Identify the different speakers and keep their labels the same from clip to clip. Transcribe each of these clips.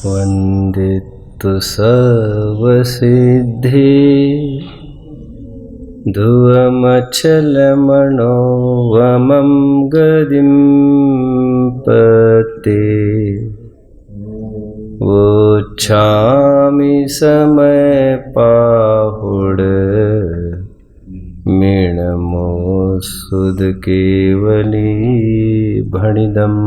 Speaker 1: वन्दितु सर्वसिद्धि ध्रुवमचलमनोवमं गदिं पते वोच्छामि समयपाहुड मीणमोऽसुध केवली भणिदम्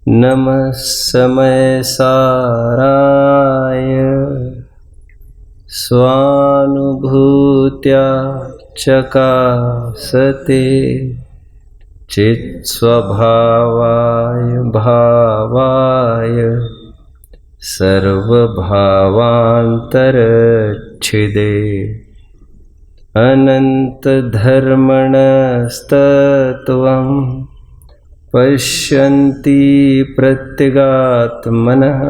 Speaker 1: नमः समय साराय स्वानुभूत्या चकासते चित्स्वभावाय भावाय सर्वभावान्तरच्छिदे अनन्तधर्मणस्तत्त्वं पश्यन्ति प्रत्यगात्मनः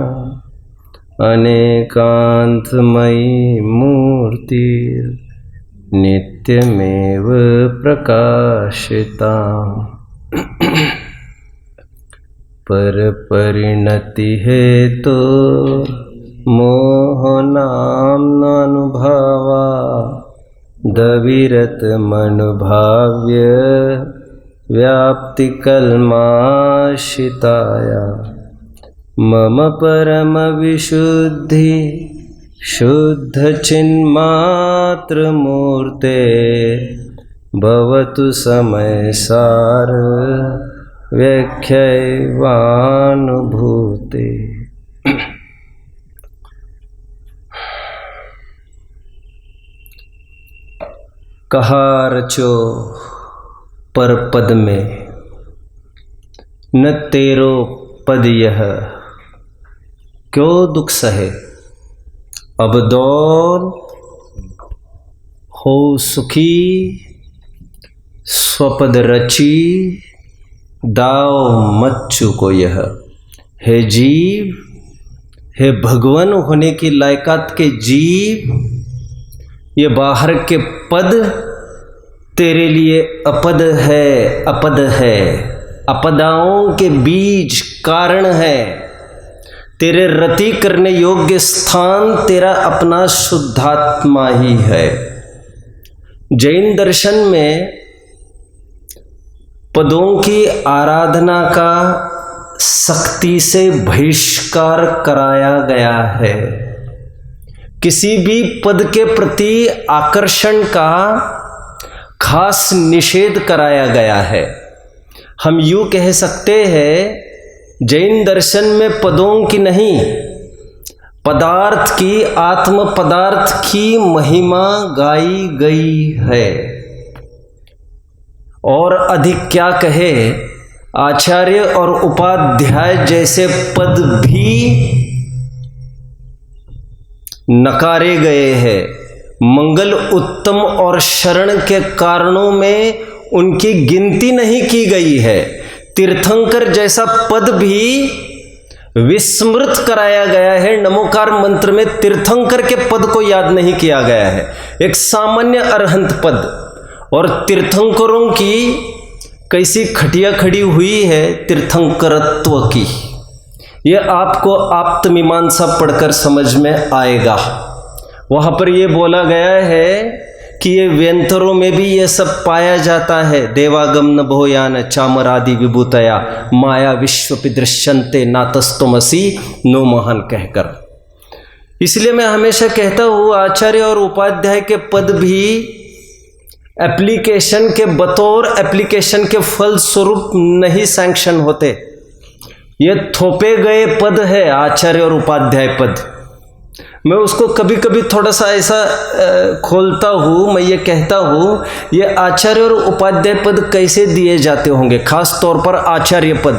Speaker 1: अनेकान्तमयी मूर्तिर्नित्यमेव प्रकाशिता परपरिणति हेतु मोहनाम्नानुभवा दविरतमनुभाव्य व्याप्तिकल्माशिताया मम परमविशुद्धि शुद्धचिन्मात्रमूर्ते भवतु समयसार व्याख्यैवानुभूते। कहा रचो पर पद में न तेरो पद यह क्यों दुख सहे। अब दौर हो सुखी स्वपद रची दाव मत चुको यह। हे जीव, हे भगवान होने की लायकात के जीव, ये बाहर के पद तेरे लिए अपद है, अपद है, अपदाओं के बीज कारण है। तेरे रति करने योग्य स्थान तेरा अपना शुद्धात्मा ही है। जैन दर्शन में पदों की आराधना का सख्ती से बहिष्कार कराया गया है। किसी भी पद के प्रति आकर्षण का खास निषेध कराया गया है। हम यूँ कह सकते हैं जैन दर्शन में पदों की नहीं, पदार्थ की, आत्म पदार्थ की महिमा गाई गई है। और अधिक क्या कहे, आचार्य और उपाध्याय जैसे पद भी नकारे गए हैं। मंगल, उत्तम और शरण के कारणों में उनकी गिनती नहीं की गई है। तीर्थंकर जैसा पद भी विस्मृत कराया गया है। नमोकार मंत्र में तीर्थंकर के पद को याद नहीं किया गया है। एक सामान्य अरहंत पद और तीर्थंकरों की कैसी खटिया खड़ी हुई है तीर्थंकरत्व की, यह आपको आप्त मीमांसा पढ़कर समझ में आएगा। वहाँ पर यह बोला गया है कि ये व्यंतरों में भी ये सब पाया जाता है। देवागम नभोयान चामरादि विभूतया माया विश्वपि दृश्यन्ते नातस्तमसी नो महान कहकर। इसलिए मैं हमेशा कहता हूँ आचार्य और उपाध्याय के पद भी एप्लीकेशन के बतौर एप्लीकेशन के फल स्वरूप नहीं सैंक्शन होते। ये थोपे गए पद है आचार्य और उपाध्याय पद। मैं उसको कभी कभी थोड़ा सा ऐसा खोलता हूँ, मैं ये कहता हूँ ये आचार्य और उपाध्याय पद कैसे दिए जाते होंगे। खास तौर पर आचार्य पद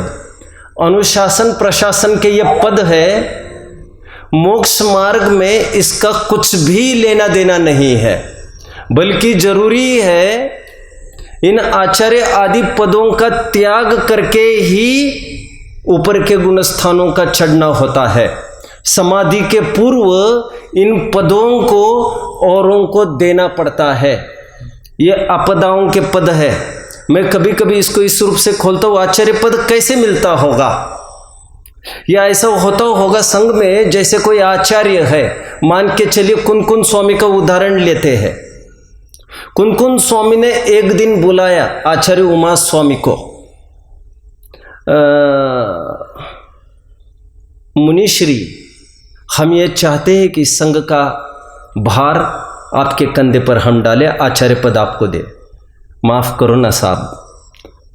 Speaker 1: अनुशासन प्रशासन के ये पद है। मोक्ष मार्ग में इसका कुछ भी लेना देना नहीं है, बल्कि जरूरी है इन आचार्य आदि पदों का त्याग करके ही ऊपर के गुणस्थानों का चढ़ना होता है। समाधि के पूर्व इन पदों को औरों को देना पड़ता है। ये आपदाओं के पद है। मैं कभी कभी इसको इस रूप से खोलता हूँ, आचार्य पद कैसे मिलता होगा। या ऐसा होता होगा संघ में, जैसे कोई आचार्य है, मान के चलिए कुन-कुन स्वामी का उदाहरण लेते हैं। कुन-कुन स्वामी ने एक दिन बुलाया आचार्य उमा स्वामी को, मुनिश्री, हम ये चाहते हैं कि संघ का भार आपके कंधे पर हम डालें, आचार्य पद आपको दे। माफ़ करो ना साहब,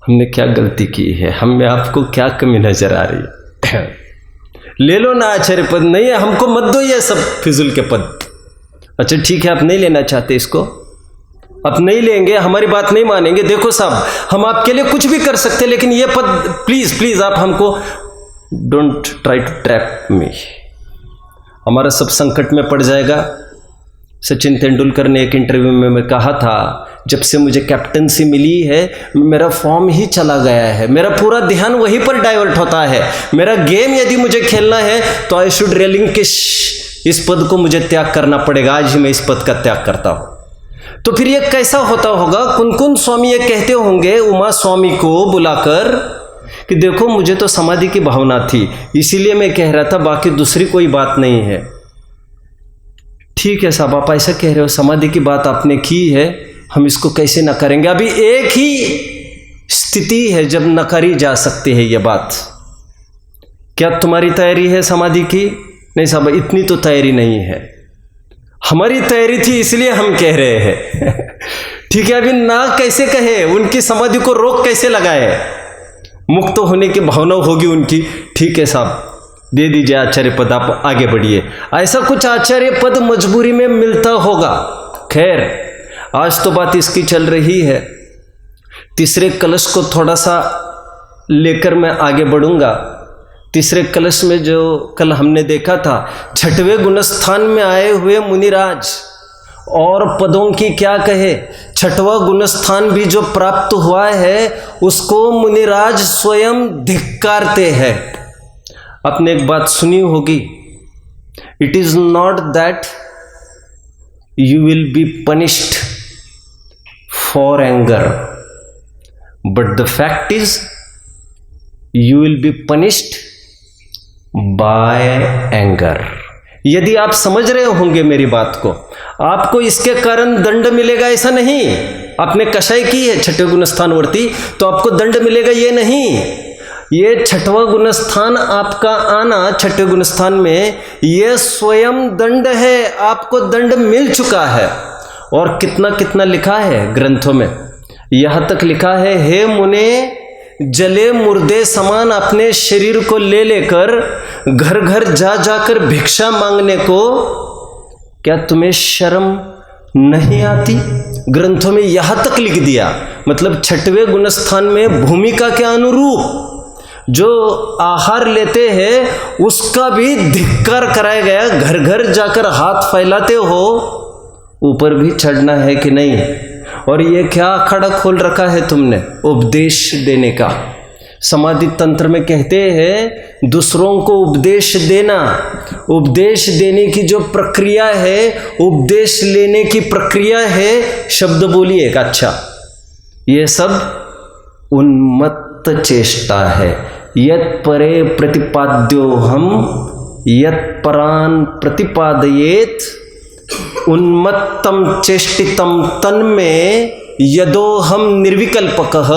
Speaker 1: हमने क्या गलती की है, हम में आपको क्या कमी नजर आ रही है? ले लो ना आचार्य पद। नहीं, हमको मत दो ये सब फिजूल के पद। अच्छा ठीक है, आप नहीं लेना चाहते इसको, आप नहीं लेंगे, हमारी बात नहीं मानेंगे। देखो साहब, हम आपके लिए कुछ भी कर सकते, लेकिन ये पद प्लीज प्लीज आप हमको, डोंट ट्राई टू ट्रैप मी, हमारा सब संकट में पड़ जाएगा। सचिन तेंदुलकर ने एक इंटरव्यू में कहा था, जब से मुझे कैप्टनसी मिली है मेरा फॉर्म ही चला गया है, मेरा पूरा ध्यान वहीं पर डाइवर्ट होता है। मेरा गेम यदि मुझे खेलना है तो आई शुड रिलिंक्विश, इस पद को मुझे त्याग करना पड़ेगा। आज ही मैं इस पद का त्याग करता हूं। तो फिर ये कैसा होता होगा? कुन-कुन स्वामी ये कहते होंगे उमा स्वामी को बुलाकर कि देखो मुझे तो समाधि की भावना थी, इसीलिए मैं कह रहा था, बाकी दूसरी कोई बात नहीं है। ठीक है साहब, आप ऐसा कह रहे हो, समाधि की बात आपने की है, हम इसको कैसे न करेंगे? अभी एक ही स्थिति है जब नकारी जा सकती है ये बात। क्या तुम्हारी तैयारी है समाधि की? नहीं साहब, इतनी तो तैयारी नहीं है, हमारी तैयारी थी इसलिए हम कह रहे हैं। ठीक है, अभी ना कैसे कहे, उनकी समाधि को रोक कैसे लगाए? मुक्त होने की भावना होगी उनकी। ठीक है साहब, दे दीजिए आचार्य पद, आप आगे बढ़िए। ऐसा कुछ आचार्य पद मजबूरी में मिलता होगा। खैर, आज तो बात इसकी चल रही है। तीसरे कलश को थोड़ा सा लेकर मैं आगे बढ़ूंगा। तीसरे कलश में जो कल हमने देखा था, छठवें गुणस्थान में आए हुए मुनिराज और पदों की क्या कहे, छठवां गुणस्थान भी जो प्राप्त हुआ है उसको मुनिराज स्वयं धिक्कारते हैं। आपने एक बात सुनी होगी, it is not that you will be punished for anger, but the fact is you will be punished bye anger. यदि आप समझ रहे होंगे मेरी बात को, आपको इसके कारण दंड मिलेगा ऐसा नहीं। आपने कषाय की है छठे गुणस्थानवर्ती, तो आपको दंड मिलेगा ये नहीं। ये छठवां गुणस्थान आपका आना छठे गुणस्थान में, ये स्वयं दंड है, आपको दंड मिल चुका है। और कितना कितना लिखा है ग्रंथों में, यहां तक लिखा है, हे मुने, जले मुर्दे समान अपने शरीर को ले लेकर घर घर जा जाकर भिक्षा मांगने को क्या तुम्हें शर्म नहीं आती? ग्रंथों में यहां तक लिख दिया। मतलब छठवें गुणस्थान में भूमिका के अनुरूप जो आहार लेते हैं उसका भी धिक्कार कराया गया। घर घर जाकर हाथ फैलाते हो, ऊपर भी चढ़ना है कि नहीं? और ये क्या अखाड़ा खोल रखा है तुमने उपदेश देने का? समाधि तंत्र में कहते हैं दूसरों को उपदेश देना, उपदेश देने की जो प्रक्रिया है, उपदेश लेने की प्रक्रिया है, शब्द बोलिए एक अच्छा, ये सब उन्मत्त चेष्टा है। यत् परे प्रतिपाद्यो हम यत् परान प्रतिपादयेत उन्मत्तम चेष्टितम तन्मे यदोहम निर्विकल्पकः।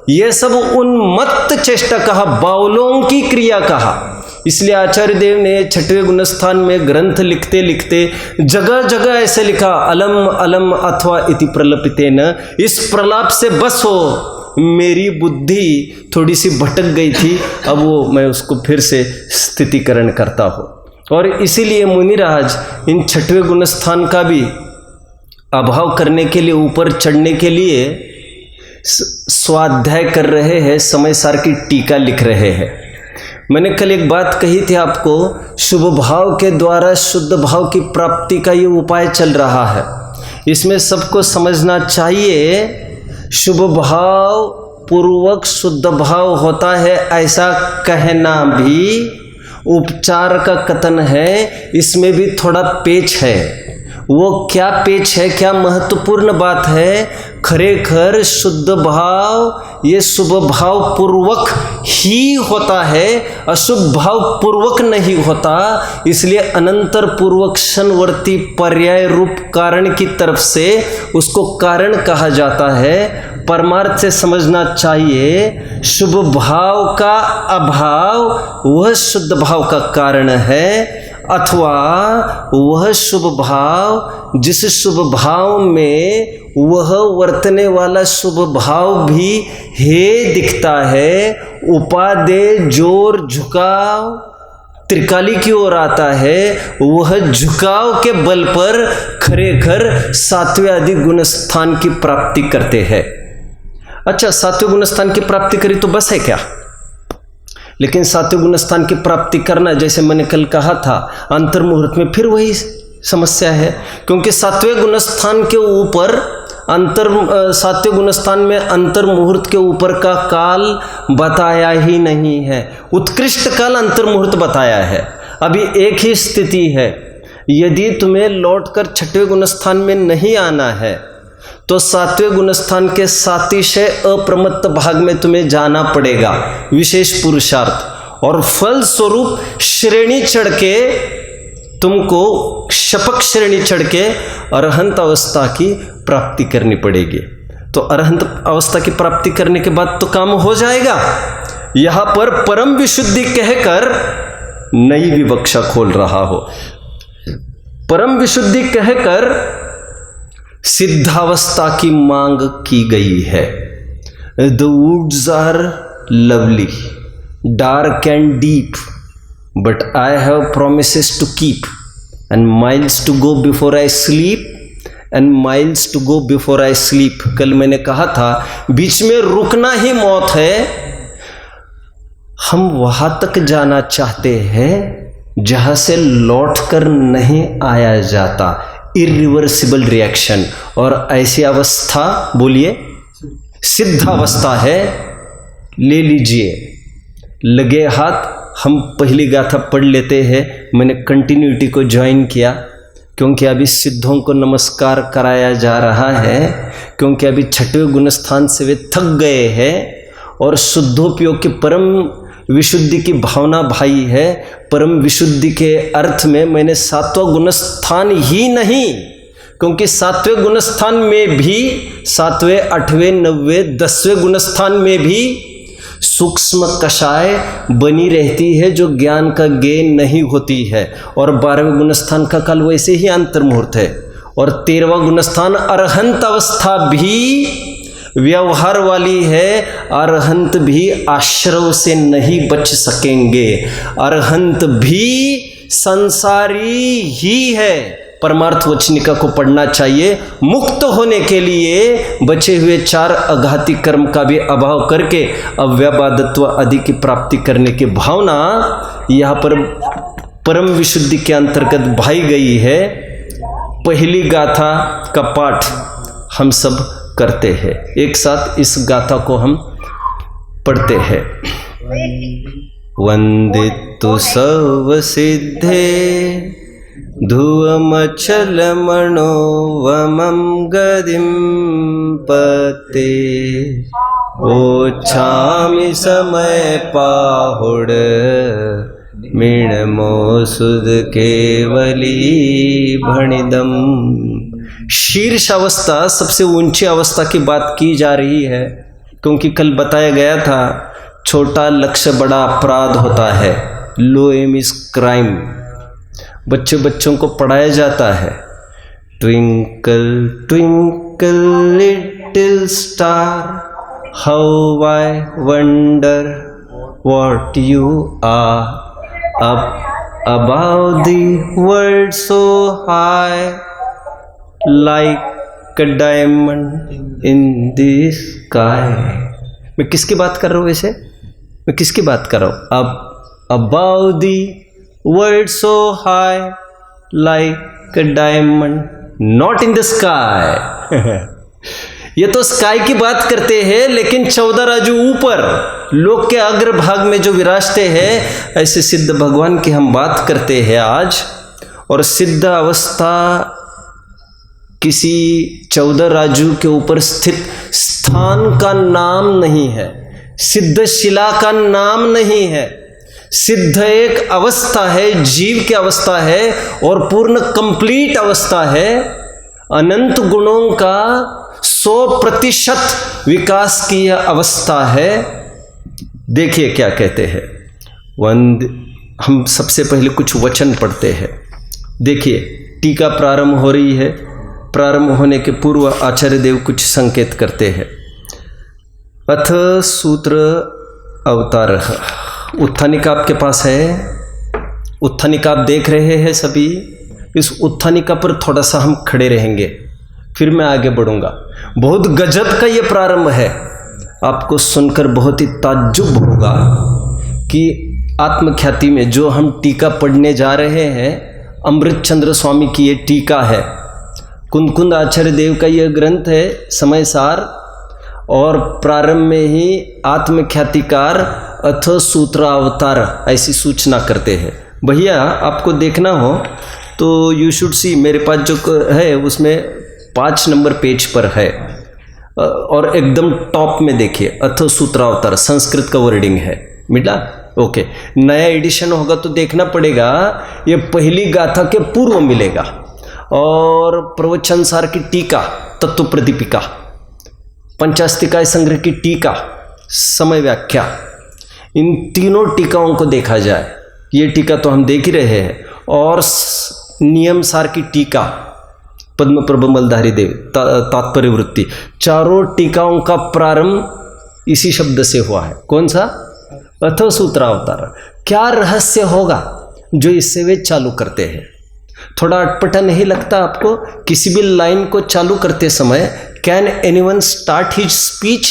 Speaker 1: ये सब उन्मत्त चेष्टा कहा, बाउलों की क्रिया कहा। इसलिए आचार्य देव ने छठवें गुणस्थान में ग्रंथ लिखते लिखते जगह जगह ऐसे लिखा, अलम अलम अथवा इति प्रलपितेन। इस प्रलाप से बस हो, मेरी बुद्धि थोड़ी सी भटक गई थी, अब वो मैं उसको फिर से स्थितिकरण करता हूँ। और इसीलिए मुनिराज इन छठवें गुणस्थान का भी अभाव करने के लिए, ऊपर चढ़ने के लिए स्वाध्याय कर रहे हैं, समय सार की टीका लिख रहे हैं। मैंने कल एक बात कही थी आपको, शुभ भाव के द्वारा शुद्ध भाव की प्राप्ति का ये उपाय चल रहा है। इसमें सबको समझना चाहिए, शुभ भाव पूर्वक शुद्ध भाव होता है ऐसा कहना भी उपचार का कथन है। इसमें भी थोड़ा पेच है। वो क्या पेच है, क्या महत्वपूर्ण बात है? खरेखर शुद्ध भाव ये शुभ भाव पूर्वक ही होता है, अशुभ भाव पूर्वक नहीं होता। इसलिए अनंतर पूर्वक क्षणवर्ती पर्याय रूप कारण की तरफ से उसको कारण कहा जाता है। परमार्थ से समझना चाहिए, शुभ भाव का अभाव वह शुद्ध भाव का कारण है, अथवा वह शुभ भाव जिस शुभ भाव में वह वर्तने वाला शुभ भाव भी है दिखता है, उपादेय जोर झुकाव त्रिकाली की ओर आता है, वह झुकाव के बल पर खरेखर सातवें आदि गुणस्थान की प्राप्ति करते हैं। अच्छा, सातवें गुणस्थान की प्राप्ति करी तो बस है क्या? लेकिन सातवें गुणस्थान की प्राप्ति करना, जैसे मैंने कल कहा था, अंतर मुहूर्त में फिर वही समस्या है, क्योंकि सातवें गुणस्थान के ऊपर सातवें गुणस्थान में अंतर मुहूर्त के ऊपर का काल बताया ही नहीं है। उत्कृष्ट काल अंतर मुहूर्त बताया है। अभी एक ही स्थिति है, यदि तुम्हें लौटकर छठवें गुणस्थान में नहीं आना है तो सातवें गुणस्थान के सातिशय अप्रमत्त भाग में तुम्हें जाना पड़ेगा, विशेष पुरुषार्थ, और फल स्वरूप श्रेणी चढ़ के तुमको शपक श्रेणी चढ़ के अरहंत अवस्था की प्राप्ति करनी पड़ेगी। तो अरहंत अवस्था की प्राप्ति करने के बाद तो काम हो जाएगा। यहां पर परम विशुद्धि कहकर नई विवक्षा खोल रहा हो। परम विशुद्धि कहकर सिद्धावस्था की मांग की गई है। The woods are lovely, dark and deep, but I have promises to keep, and miles to go before I sleep, and miles to go before I sleep. कल मैंने कहा था बीच में रुकना ही मौत है। हम वहां तक जाना चाहते हैं जहां से लौटकर नहीं आया जाता, इरिवर्सिबल रिएक्शन। और ऐसी अवस्था, बोलिए, सिद्ध अवस्था है। ले लीजिए, लगे हाथ। हम पहली गाथा पढ़ लेते हैं। मैंने कंटिन्यूटी को ज्वाइन किया क्योंकि अभी सिद्धों को नमस्कार कराया जा रहा है, क्योंकि अभी छठवें गुणस्थान से वे थक गए हैं और शुद्धोपयोग की परम विशुद्धि की भावना भाई है। परम विशुद्धि के अर्थ में मैंने सातवां गुणस्थान ही नहीं, क्योंकि सातवें गुणस्थान में भी, सातवें, आठवें, नौवें, 10वें गुणस्थान में भी सूक्ष्म कषाय बनी रहती है जो ज्ञान का गेन नहीं होती है। और 12वें गुणस्थान का काल वैसे ही अंतर मुहूर्त है। और 13वां गुणस्थान अरहंत अवस्था भी व्यवहार वाली है। अरहंत भी आश्रव से नहीं बच सकेंगे, अरहंत भी संसारी ही है। परमार्थ वचनिका को पढ़ना चाहिए। मुक्त होने के लिए बचे हुए 4 अघाती कर्म का भी अभाव करके अव्याबादत्व आदि की प्राप्ति करने की भावना यहाँ पर परम विशुद्धि के अंतर्गत भाई गई है। पहली गाथा का पाठ हम सब करते हैं। एक साथ इस गाथा को हम पढ़ते हैं। वंदितु सर्व सिद्धे धुवमचल मनोवमं गदिं पते, ओछामि समय पाहुड़ मीणमो सुध केवली भणिदम। शीर्ष अवस्था, सबसे ऊंची अवस्था की बात की जा रही है, क्योंकि कल बताया गया था छोटा लक्ष्य बड़ा अपराध होता है। Low aim is crime. बच्चों को पढ़ाया जाता है, twinkle twinkle little star, how I wonder what you are, up above the world so high, like a diamond in the sky. मैं किसकी बात कर रहा हूँ वैसे? मैं किसकी बात कर रहा हूँ? अब about the world so high like a diamond not in the sky. ये तो स्काई की बात करते हैं, लेकिन 14 राजू ऊपर लोक के अग्रभाग में जो विराजते हैं, ऐसे सिद्ध भगवान की हम बात करते हैं आज। और सिद्ध अवस्था किसी 14 राजू के ऊपर स्थित स्थान का नाम नहीं है, सिद्ध शिला का नाम नहीं है। सिद्ध एक अवस्था है, जीव की अवस्था है और पूर्ण कंप्लीट अवस्था है। अनंत गुणों का 100% विकास की यह अवस्था है। देखिए क्या कहते हैं हम सबसे पहले कुछ वचन पढ़ते हैं। देखिए टीका प्रारंभ हो रही है। प्रारंभ होने के पूर्व आचार्य देव कुछ संकेत करते हैं। अथ सूत्र अवतार। उत्थानिका आपके पास है, उत्थानिका आप देख रहे हैं सभी। इस उत्थानिका पर थोड़ा सा हम खड़े रहेंगे, फिर मैं आगे बढ़ूंगा। बहुत गजब का ये प्रारंभ है, आपको सुनकर बहुत ही ताज्जुब होगा कि आत्मख्याति में जो हम टीका पढ़ने जा रहे हैं, अमृत चंद्र स्वामी की ये टीका है। कुंद आचार्य देव का यह ग्रंथ है समय सार, और प्रारंभ में ही आत्मख्यातिकार अथ सूत्रावतार ऐसी सूचना करते हैं। भैया आपको देखना हो तो यू शुड सी, मेरे पास जो है उसमें 5 नंबर पेज पर है और एकदम टॉप में देखिए अथ सूत्रावतार, संस्कृत का वर्डिंग है। मिला? ओके। नया एडिशन होगा तो देखना पड़ेगा, ये पहली गाथा के पूर्व मिलेगा। और प्रवचन सार की टीका, तत्व प्रदीपिका, पंचास्तिकाय संग्रह की टीका, समय व्याख्या, इन तीनों टीकाओं को देखा जाए, ये टीका तो हम देख ही रहे हैं। और नियम सार की टीका, पद्म प्रभ मलधारी देव, तात्पर्य वृत्ति, चारों टीकाओं का प्रारंभ इसी शब्द से हुआ है। कौन सा? अथ सूत्रावतार। क्या रहस्य होगा जो इससे वे चालू करते हैं? थोड़ा अटपटा नहीं लगता आपको? किसी भी लाइन को चालू करते समय can anyone start his speech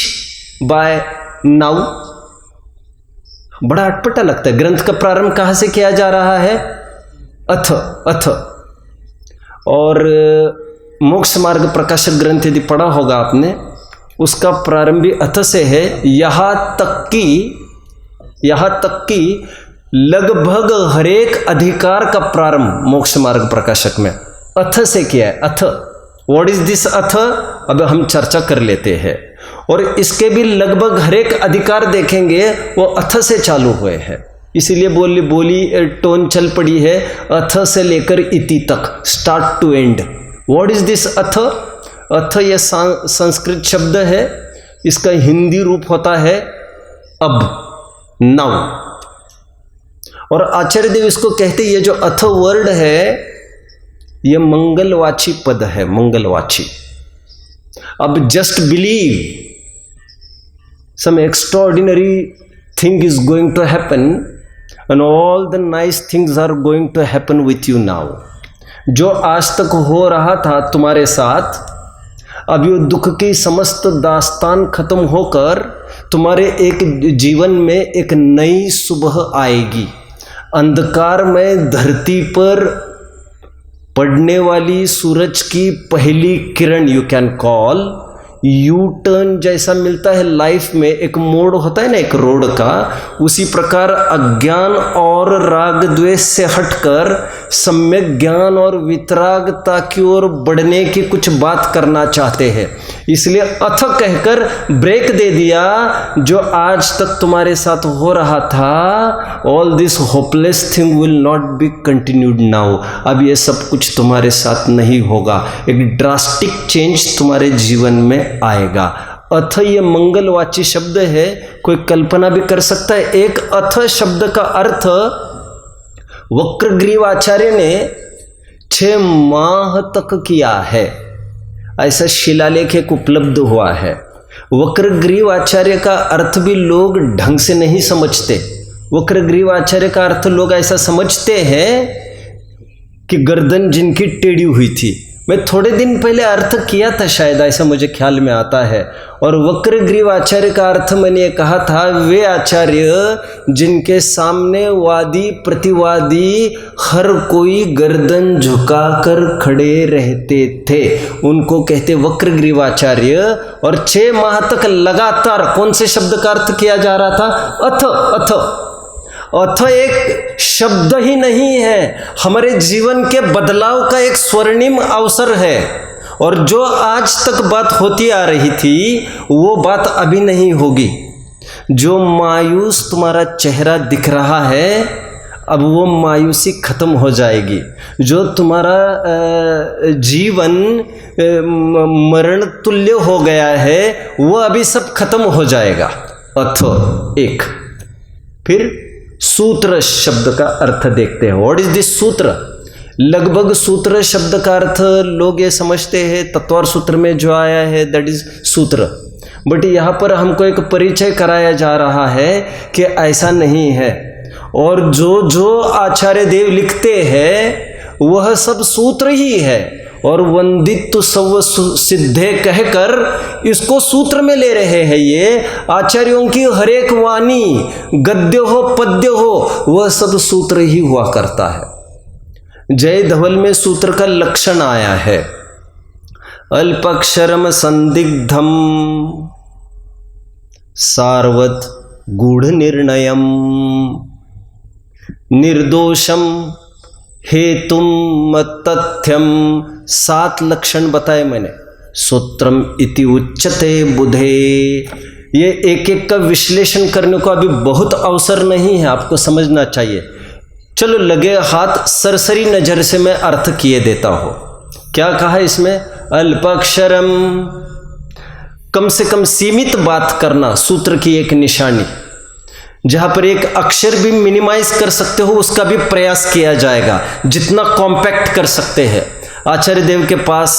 Speaker 1: bye now? बड़ा अटपटा लगता है। ग्रंथ का प्रारंभ कहाँ से किया जा रहा है? अथ। अथ। और मोक्ष मार्ग प्रकाशक ग्रंथ यदि पढ़ा होगा आपने, उसका प्रारंभ भी अथ से है। यहाँ तक कि लगभग हरेक अधिकार का प्रारंभ मोक्ष मार्ग प्रकाशक में अथ से किया है। अथ। व्हाट इज दिस अथ? अब हम चर्चा कर लेते हैं। और इसके भी लगभग हरेक अधिकार देखेंगे वो अथ से चालू हुए हैं। इसीलिए बोली टोन चल पड़ी है अथ से लेकर इति तक, start to end. What is this अथ? अथ यह संस्कृत शब्द है, इसका हिंदी रूप होता है अब, नाउ। और आचार्य देव इसको कहते, ये जो अथ वर्ड है ये मंगलवाची पद है, मंगलवाची। अब just believe some extraordinary thing is going to happen and all the nice things are going to happen with you now। जो आज तक हो रहा था तुम्हारे साथ, अब ये दुख की समस्त दास्तान खत्म होकर तुम्हारे एक जीवन में एक नई सुबह आएगी। अंधकार में धरती पर पड़ने वाली सूरज की पहली किरण, you can call U turn जैसा मिलता है लाइफ में, एक मोड़ होता है ना एक रोड का, उसी प्रकार अज्ञान और राग द्वेष से हटकर सम्यक ज्ञान और वितरागता की ओर बढ़ने की कुछ बात करना चाहते हैं। इसलिए अथ कहकर ब्रेक दे दिया। जो आज तक तुम्हारे साथ हो रहा था, all this hopeless thing will not be continued now. अब ये सब कुछ तुम्हारे साथ नहीं होगा, एक ड्रास्टिक चेंज तुम्हारे जीवन में आएगा। अथ ये मंगलवाची शब्द है, कोई कल्पना भी कर सकता है। एक अथ शब्द का अर्थ वक्रग्रीव आचार्य ने 6 माह तक किया है, ऐसा शिलालेख एक उपलब्ध हुआ है। वक्रग्रीव आचार्य का अर्थ भी लोग ढंग से नहीं समझते। वक्रग्रीव आचार्य का अर्थ लोग ऐसा समझते हैं कि गर्दन जिनकी टेढ़ी हुई थी। मैं थोड़े दिन पहले अर्थ किया था शायद, ऐसा मुझे ख्याल में आता है। और वक्रग्रीव आचार्य का अर्थ मैंने कहा था, वे आचार्य जिनके सामने वादी प्रतिवादी हर कोई गर्दन झुकाकर खड़े रहते थे, उनको कहते वक्रग्रीव आचार्य। और 6 माह तक लगातार कौन से शब्द का अर्थ किया जा रहा था? अथ। अथ। अथ एक शब्द ही नहीं है, हमारे जीवन के बदलाव का एक स्वर्णिम अवसर है। और जो आज तक बात होती आ रही थी वो बात अभी नहीं होगी। जो मायूस तुम्हारा चेहरा दिख रहा है अब वो मायूसी खत्म हो जाएगी। जो तुम्हारा जीवन मरण तुल्य हो गया है वो अभी सब खत्म हो जाएगा। अथ एक। फिर सूत्र शब्द का अर्थ देखते हैं। व्हाट इज दिस सूत्र? लगभग सूत्र शब्द का अर्थ लोग ये समझते हैं तत्वार सूत्र में जो आया है दैट इज सूत्र, बट यहाँ पर हमको एक परिचय कराया जा रहा है कि ऐसा नहीं है। और जो जो आचार्य देव लिखते हैं वह सब सूत्र ही है और वंदित सव सिद्धे कहकर इसको सूत्र में ले रहे हैं। ये आचार्यों की हर एक वाणी गद्य हो पद्य हो वह सब सूत्र ही हुआ करता है। जय धवल में सूत्र का लक्षण आया है, अल्पक्षरम संदिग्धम सारवत गूढ़ निर्णयम निर्दोषम हेतुम तथ्यम। 7 लक्षण बताए मैंने। सूत्रम इति उच्यते बुधे। ये एक एक का विश्लेषण करने को अभी बहुत अवसर नहीं है, आपको समझना चाहिए। चलो लगे हाथ सरसरी नजर से मैं अर्थ किए देता हूं। क्या कहा इसमें? अल्पाक्षरम, कम से कम सीमित बात करना सूत्र की एक निशानी। जहां पर एक अक्षर भी मिनिमाइज कर सकते हो उसका भी प्रयास किया जाएगा, जितना कॉम्पैक्ट कर सकते हैं। आचार्य देव के पास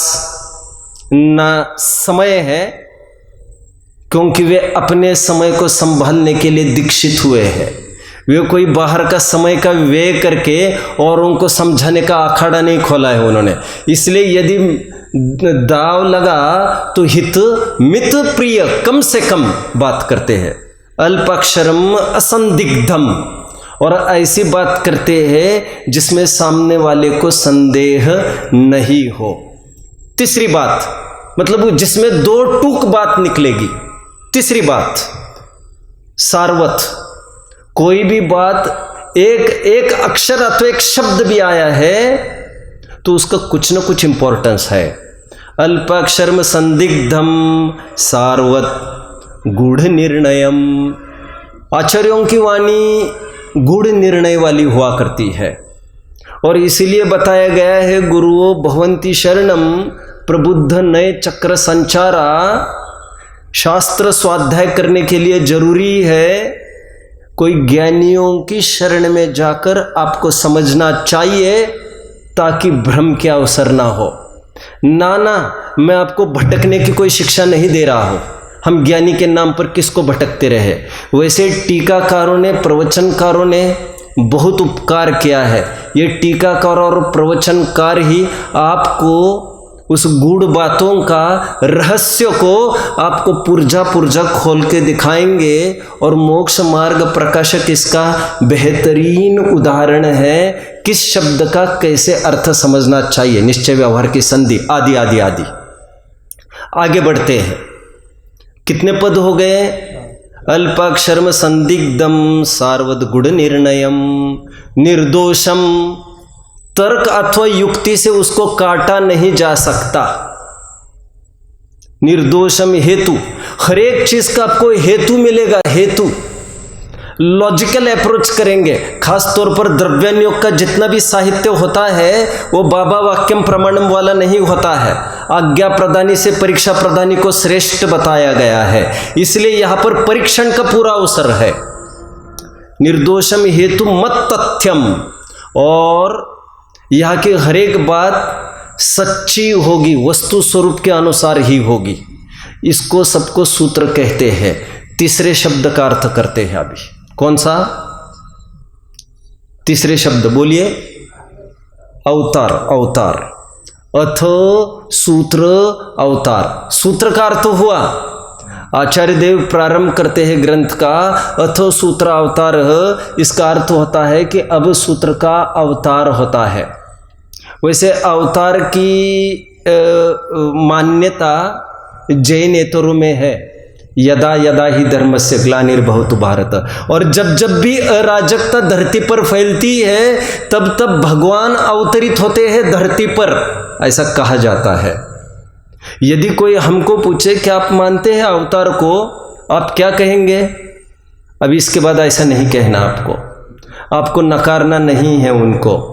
Speaker 1: ना समय है क्योंकि वे अपने समय को संभालने के लिए दीक्षित हुए हैं। वे कोई बाहर का समय का व्यय करके और उनको समझाने का अखाड़ा नहीं खोला है उन्होंने। इसलिए यदि दाव लगा तो हित मित प्रिय कम से कम बात करते हैं। अल्पाक्षरम असंदिग्धम, और ऐसी बात करते हैं जिसमें सामने वाले को संदेह नहीं हो। तीसरी बात मतलब जिसमें 2 टूक बात निकलेगी। तीसरी बात सारवत, कोई भी बात एक अक्षर अथवा एक शब्द भी आया है तो उसका कुछ न कुछ इंपॉर्टेंस है। अल्पाक्षरम संदिग्धम सारवत गूढ़ निर्णयम। आचार्यों की वाणी गूढ़ निर्णय वाली हुआ करती है और इसीलिए बताया गया है गुरुओं भवन्ति शरणम प्रबुद्ध नए चक्र संचारा। शास्त्र स्वाध्याय करने के लिए जरूरी है कोई ज्ञानियों की शरण में जाकर आपको समझना चाहिए ताकि भ्रम के अवसर ना हो। ना मैं आपको भटकने की कोई शिक्षा नहीं दे रहा हूं। हम ज्ञानी के नाम पर किसको भटकते रहे। वैसे टीकाकारों ने प्रवचनकारों ने बहुत उपकार किया है। ये टीकाकार और प्रवचनकार ही आपको उस गूढ़ बातों का रहस्य को आपको पुर्जा खोल के दिखाएंगे और मोक्ष मार्ग प्रकाशक इसका बेहतरीन उदाहरण है। किस शब्द का कैसे अर्थ समझना चाहिए, निश्चय व्यवहार की संधि आदि आदि आदि। आगे बढ़ते हैं। कितने पद हो गए? अल्पाक्षरम संदिग्धम सार्वत गुढ़ निर्णयम निर्दोषम। तर्क अथवा युक्ति से उसको काटा नहीं जा सकता। निर्दोषम हेतु, हर एक चीज का आपको हेतु मिलेगा। हेतु लॉजिकल अप्रोच करेंगे। खास तौर पर द्रव्यान्योग का जितना भी साहित्य होता है वो बाबा वाक्यम प्रमाणम वाला नहीं होता है। आज्ञा प्रदानी से परीक्षा प्रदानी को श्रेष्ठ बताया गया है, इसलिए यहां पर परीक्षण का पूरा अवसर है। निर्दोषम हेतु मत तथ्यम, और यहां की हर एक बात सच्ची होगी, वस्तु स्वरूप के अनुसार ही होगी। इसको सबको सूत्र कहते हैं। तीसरे शब्द का अर्थ करते हैं अभी। कौन सा तीसरे शब्द बोलिए? अवतार। अवतार अथ सूत्र अवतार। सूत्र का अर्थ हुआ, आचार्य देव प्रारंभ करते हैं ग्रंथ का अथ सूत्र अवतार। इसका अर्थ होता है कि अब सूत्र का अवतार होता है। वैसे अवतार की मान्यता जैनेतरों में है, यदा यदा ही धर्मस्य ग्लानिर्भवतु भारत। और जब जब भी अराजकता धरती पर फैलती है तब तब भगवान अवतरित होते हैं धरती पर, ऐसा कहा जाता है। यदि कोई हमको पूछे कि आप मानते हैं अवतार को, आप क्या कहेंगे? अभी इसके बाद ऐसा नहीं कहना, आपको नकारना नहीं है उनको।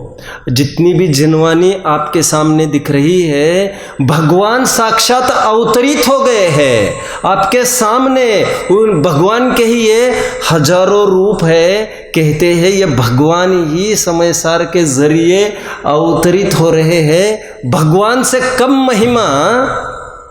Speaker 1: जितनी भी जिनवानी आपके सामने दिख रही है, भगवान साक्षात अवतरित हो गए हैं आपके सामने। उन भगवान के ही ये हजारों रूप है। कहते हैं ये भगवान ही समय सार के जरिए अवतरित हो रहे हैं। भगवान से कम महिमा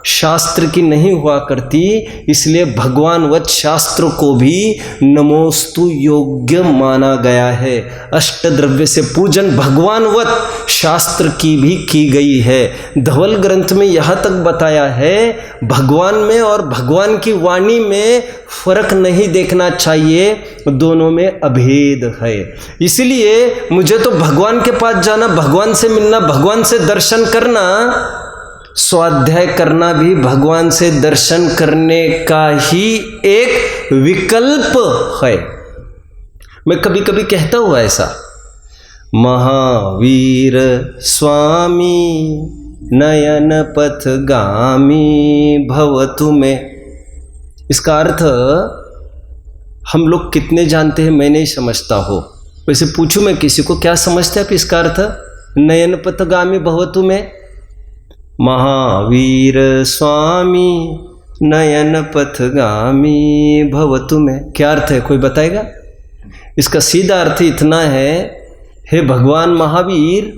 Speaker 1: शास्त्र की नहीं हुआ करती, इसलिए भगवानवत शास्त्र को भी नमोस्तु योग्य माना गया है। अष्टद्रव्य से पूजन भगवानवत शास्त्र की भी की गई है। धवल ग्रंथ में यहाँ तक बताया है, भगवान में और भगवान की वाणी में फर्क नहीं देखना चाहिए, दोनों में अभेद है। इसलिए मुझे तो भगवान के पास जाना, भगवान से मिलना, भगवान से दर्शन करना, स्वाध्याय करना भी भगवान से दर्शन करने का ही एक विकल्प है। मैं कभी कभी कहता हुआ ऐसा, महावीर स्वामी नयन पथगामी भवतु में। इसका अर्थ हम लोग कितने जानते हैं मैं नहीं समझता हो। वैसे पूछूं मैं किसी को, क्या समझते हैं आप इसका अर्थ? नयन पथगामी भवतु में, महावीर स्वामी नयन पथगामी भवतु में क्या अर्थ है? कोई बताएगा? इसका सीधा अर्थ इतना है, हे भगवान महावीर,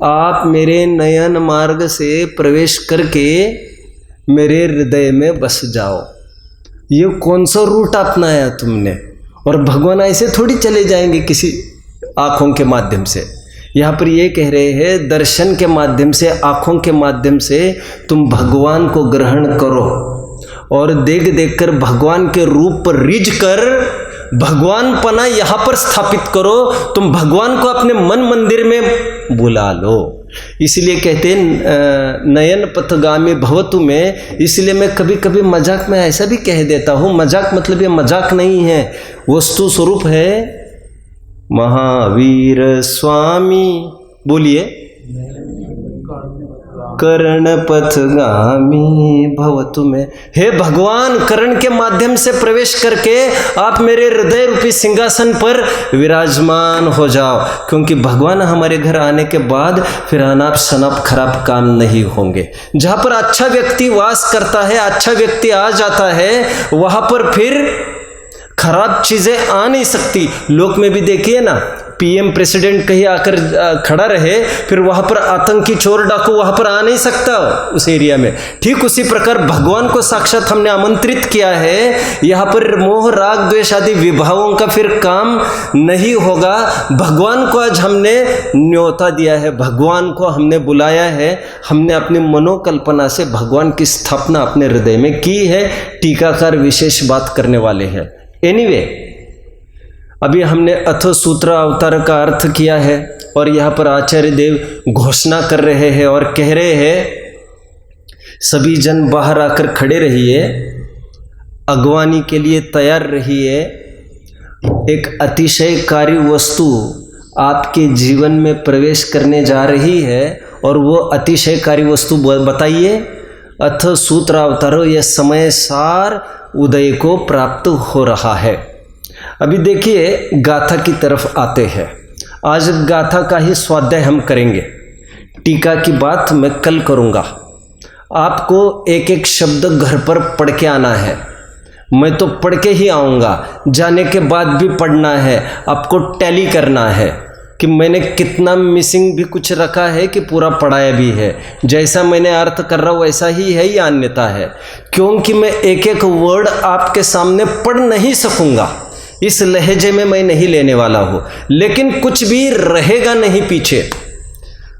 Speaker 1: आप मेरे नयन मार्ग से प्रवेश करके मेरे हृदय में बस जाओ। ये कौन सा रूट अपनाया तुमने? और भगवान ऐसे थोड़ी चले जाएंगे किसी आँखों के माध्यम से। यहाँ पर ये कह रहे हैं, दर्शन के माध्यम से, आँखों के माध्यम से तुम भगवान को ग्रहण करो और देख देख कर भगवान के रूप पर रिझ कर भगवान पना यहाँ पर स्थापित करो। तुम भगवान को अपने मन मंदिर में बुला लो। इसलिए कहते हैं नयन पथगामी भवतु में। इसलिए मैं कभी कभी मजाक में ऐसा भी कह देता हूँ, मजाक मतलब ये मजाक नहीं है, वस्तु स्वरूप है। महावीर स्वामी बोलिए, कर्ण पथगामी भवतु में। हे भगवान, कर्ण के माध्यम से प्रवेश करके आप मेरे हृदय रूपी सिंहासन पर विराजमान हो जाओ, क्योंकि भगवान हमारे घर आने के बाद फिर अनाप शनाप खराब काम नहीं होंगे। जहाँ पर अच्छा व्यक्ति वास करता है, अच्छा व्यक्ति आ जाता है, वहाँ पर फिर खराब चीजें आ नहीं सकती। लोक में भी देखिए ना, पीएम प्रेसिडेंट कहीं आकर खड़ा रहे, फिर वहां पर आतंकी चोर डाकू वहां पर आ नहीं सकता उस एरिया में। ठीक उसी प्रकार भगवान को साक्षात हमने आमंत्रित किया है, यहाँ पर मोह राग द्वेष आदि विभावों का फिर काम नहीं होगा। भगवान को आज हमने न्योता दिया है, भगवान को हमने बुलाया है, हमने अपनी मनोकल्पना से भगवान की स्थापना अपने हृदय में की है। टीकाकार विशेष बात करने वाले हैं। एनीवे, अभी हमने अथ सूत्र अवतार का अर्थ किया है और यहाँ पर आचार्य देव घोषणा कर रहे हैं और कह रहे हैं, सभी जन बाहर आकर खड़े रहिए, अगवानी के लिए तैयार रहिए। एक अतिशयकारी वस्तु आपके जीवन में प्रवेश करने जा रही है और वो अतिशयकारी वस्तु बताइए। अथ सूत्र अवतारो, यह समय सार उदय को प्राप्त हो रहा है। अभी देखिए गाथा की तरफ आते हैं। आज गाथा का ही स्वाध्याय हम करेंगे, टीका की बात मैं कल करूँगा। आपको एक एक शब्द घर पर पढ़ के आना है। मैं तो पढ़ के ही आऊँगा, जाने के बाद भी पढ़ना है, आपको टैली करना है कि मैंने कितना मिसिंग भी कुछ रखा है कि पूरा पढ़ाया भी है। जैसा मैंने अर्थ कर रहा हूँ वैसा ही है या अन्यथा है, क्योंकि मैं एक एक वर्ड आपके सामने पढ़ नहीं सकूँगा, इस लहजे में मैं नहीं लेने वाला हूँ, लेकिन कुछ भी रहेगा नहीं पीछे।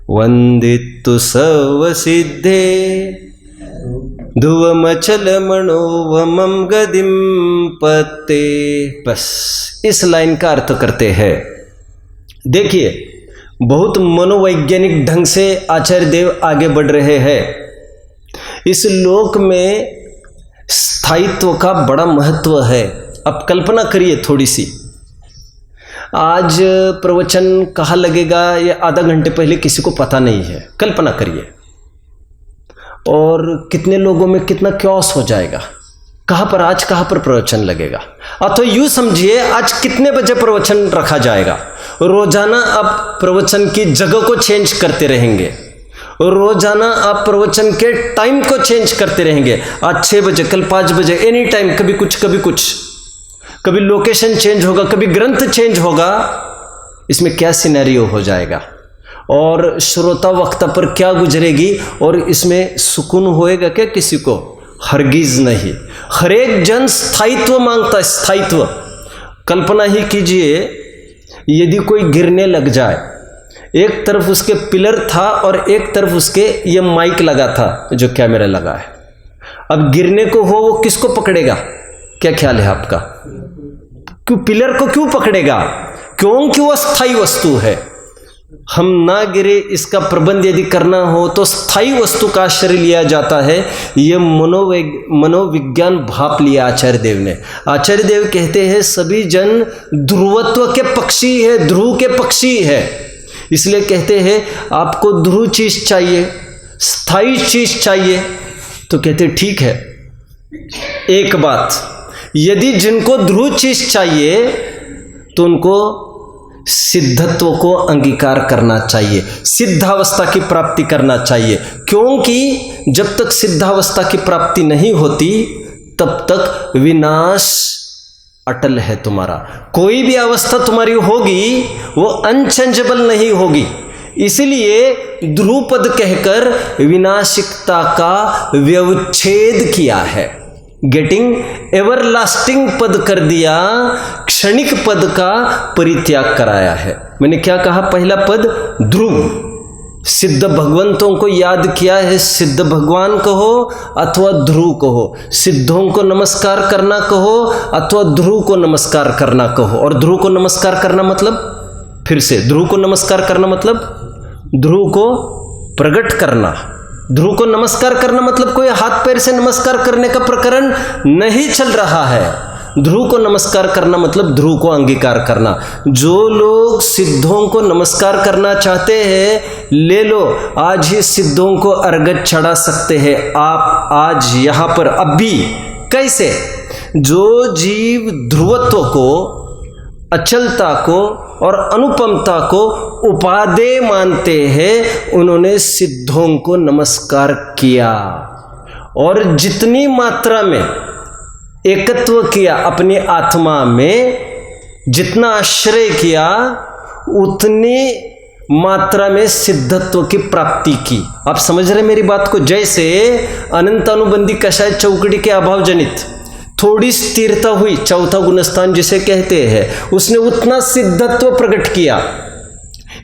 Speaker 1: वंदितु सव सिद्धे ध्रुवमचल मनोवमं गदिम पते। बस इस लाइन का अर्थ करते हैं। देखिए, बहुत मनोवैज्ञानिक ढंग से आचार्य देव आगे बढ़ रहे हैं। इस लोक में स्थायित्व का बड़ा महत्व है। अब कल्पना करिए थोड़ी सी, आज प्रवचन कहाँ लगेगा ये आधा घंटे पहले किसी को पता नहीं है। कल्पना करिए, और कितने लोगों में कितना क्योस हो जाएगा, कहाँ पर प्रवचन लगेगा। अथवा यूँ समझिए आज कितने बजे प्रवचन रखा जाएगा। रोजाना आप प्रवचन की जगह को चेंज करते रहेंगे, रोजाना आप प्रवचन के टाइम को चेंज करते रहेंगे। आज 6 बजे, कल 5 बजे, एनी टाइम, कभी कुछ, कभी लोकेशन चेंज होगा, कभी ग्रंथ चेंज होगा। इसमें क्या सिनेरियो हो जाएगा और श्रोता वक्ता पर क्या गुजरेगी, और इसमें सुकून होएगा क्या किसी को? हरगिज नहीं। हर एक जन स्थायित्व मांगता है, स्थायित्व। कल्पना ही कीजिए यदि कोई गिरने लग जाए, एक तरफ उसके पिलर था और एक तरफ उसके ये माइक लगा था जो कैमरा लगा है। अब गिरने को हो वो किसको पकड़ेगा? क्या ख्याल है आपका? क्यों पिलर को क्यों पकड़ेगा? क्योंकि वो स्थायी वस्तु है। हम ना गिरे इसका प्रबंध यदि करना हो तो स्थायी वस्तु का आश्रय लिया जाता है। ये मनोविज्ञान भाप लिया आचार्य देव ने। आचार्य देव कहते हैं सभी जन ध्रुवत्व के पक्षी है, ध्रुव के पक्षी है। इसलिए कहते हैं आपको ध्रुव चीज चाहिए, स्थायी चीज चाहिए, तो कहते ठीक है। एक बात, यदि जिनको ध्रुव चीज चाहिए तो उनको सिद्धत्व को अंगीकार करना चाहिए, सिद्धावस्था की प्राप्ति करना चाहिए। क्योंकि जब तक सिद्धावस्था की प्राप्ति नहीं होती तब तक विनाश अटल है तुम्हारा। कोई भी अवस्था तुम्हारी होगी वो अनचेंजेबल नहीं होगी। इसलिए ध्रुवपद कहकर विनाशिकता का व्यवच्छेद किया है, गेटिंग एवरलास्टिंग पद कर दिया, क्षणिक पद का परित्याग कराया है। मैंने क्या कहा? पहला पद ध्रुव, सिद्ध भगवंतों को याद किया है, सिद्ध भगवान कहो अथवा ध्रुव कहो, सिद्धों को नमस्कार करना कहो अथवा ध्रुव को नमस्कार करना कहो। और ध्रुव को नमस्कार करना मतलब, फिर से ध्रुव को नमस्कार करना मतलब ध्रुव को प्रकट करना। ध्रुव को नमस्कार करना मतलब कोई हाथ पैर से नमस्कार करने का प्रकरण नहीं चल रहा है। ध्रुव को नमस्कार करना मतलब ध्रुव को अंगीकार करना। जो लोग सिद्धों को नमस्कार करना चाहते हैं, ले लो, आज ही सिद्धों को अर्घ्य चढ़ा सकते हैं आप, आज यहाँ पर अभी। कैसे? जो जीव ध्रुवत्व को, अचलता को और अनुपमता को उपादेय मानते हैं, उन्होंने सिद्धों को नमस्कार किया और जितनी मात्रा में एकत्व किया अपनी आत्मा में, जितना आश्रय किया उतनी मात्रा में सिद्धत्व की प्राप्ति की। आप समझ रहे मेरी बात को? जैसे अनंत अनुबंधी कषाय चौकड़ी के अभाव जनित थोड़ी स्थिरता हुई, चौथा गुणस्थान जिसे कहते हैं, उसने उतना सिद्धत्व प्रकट किया।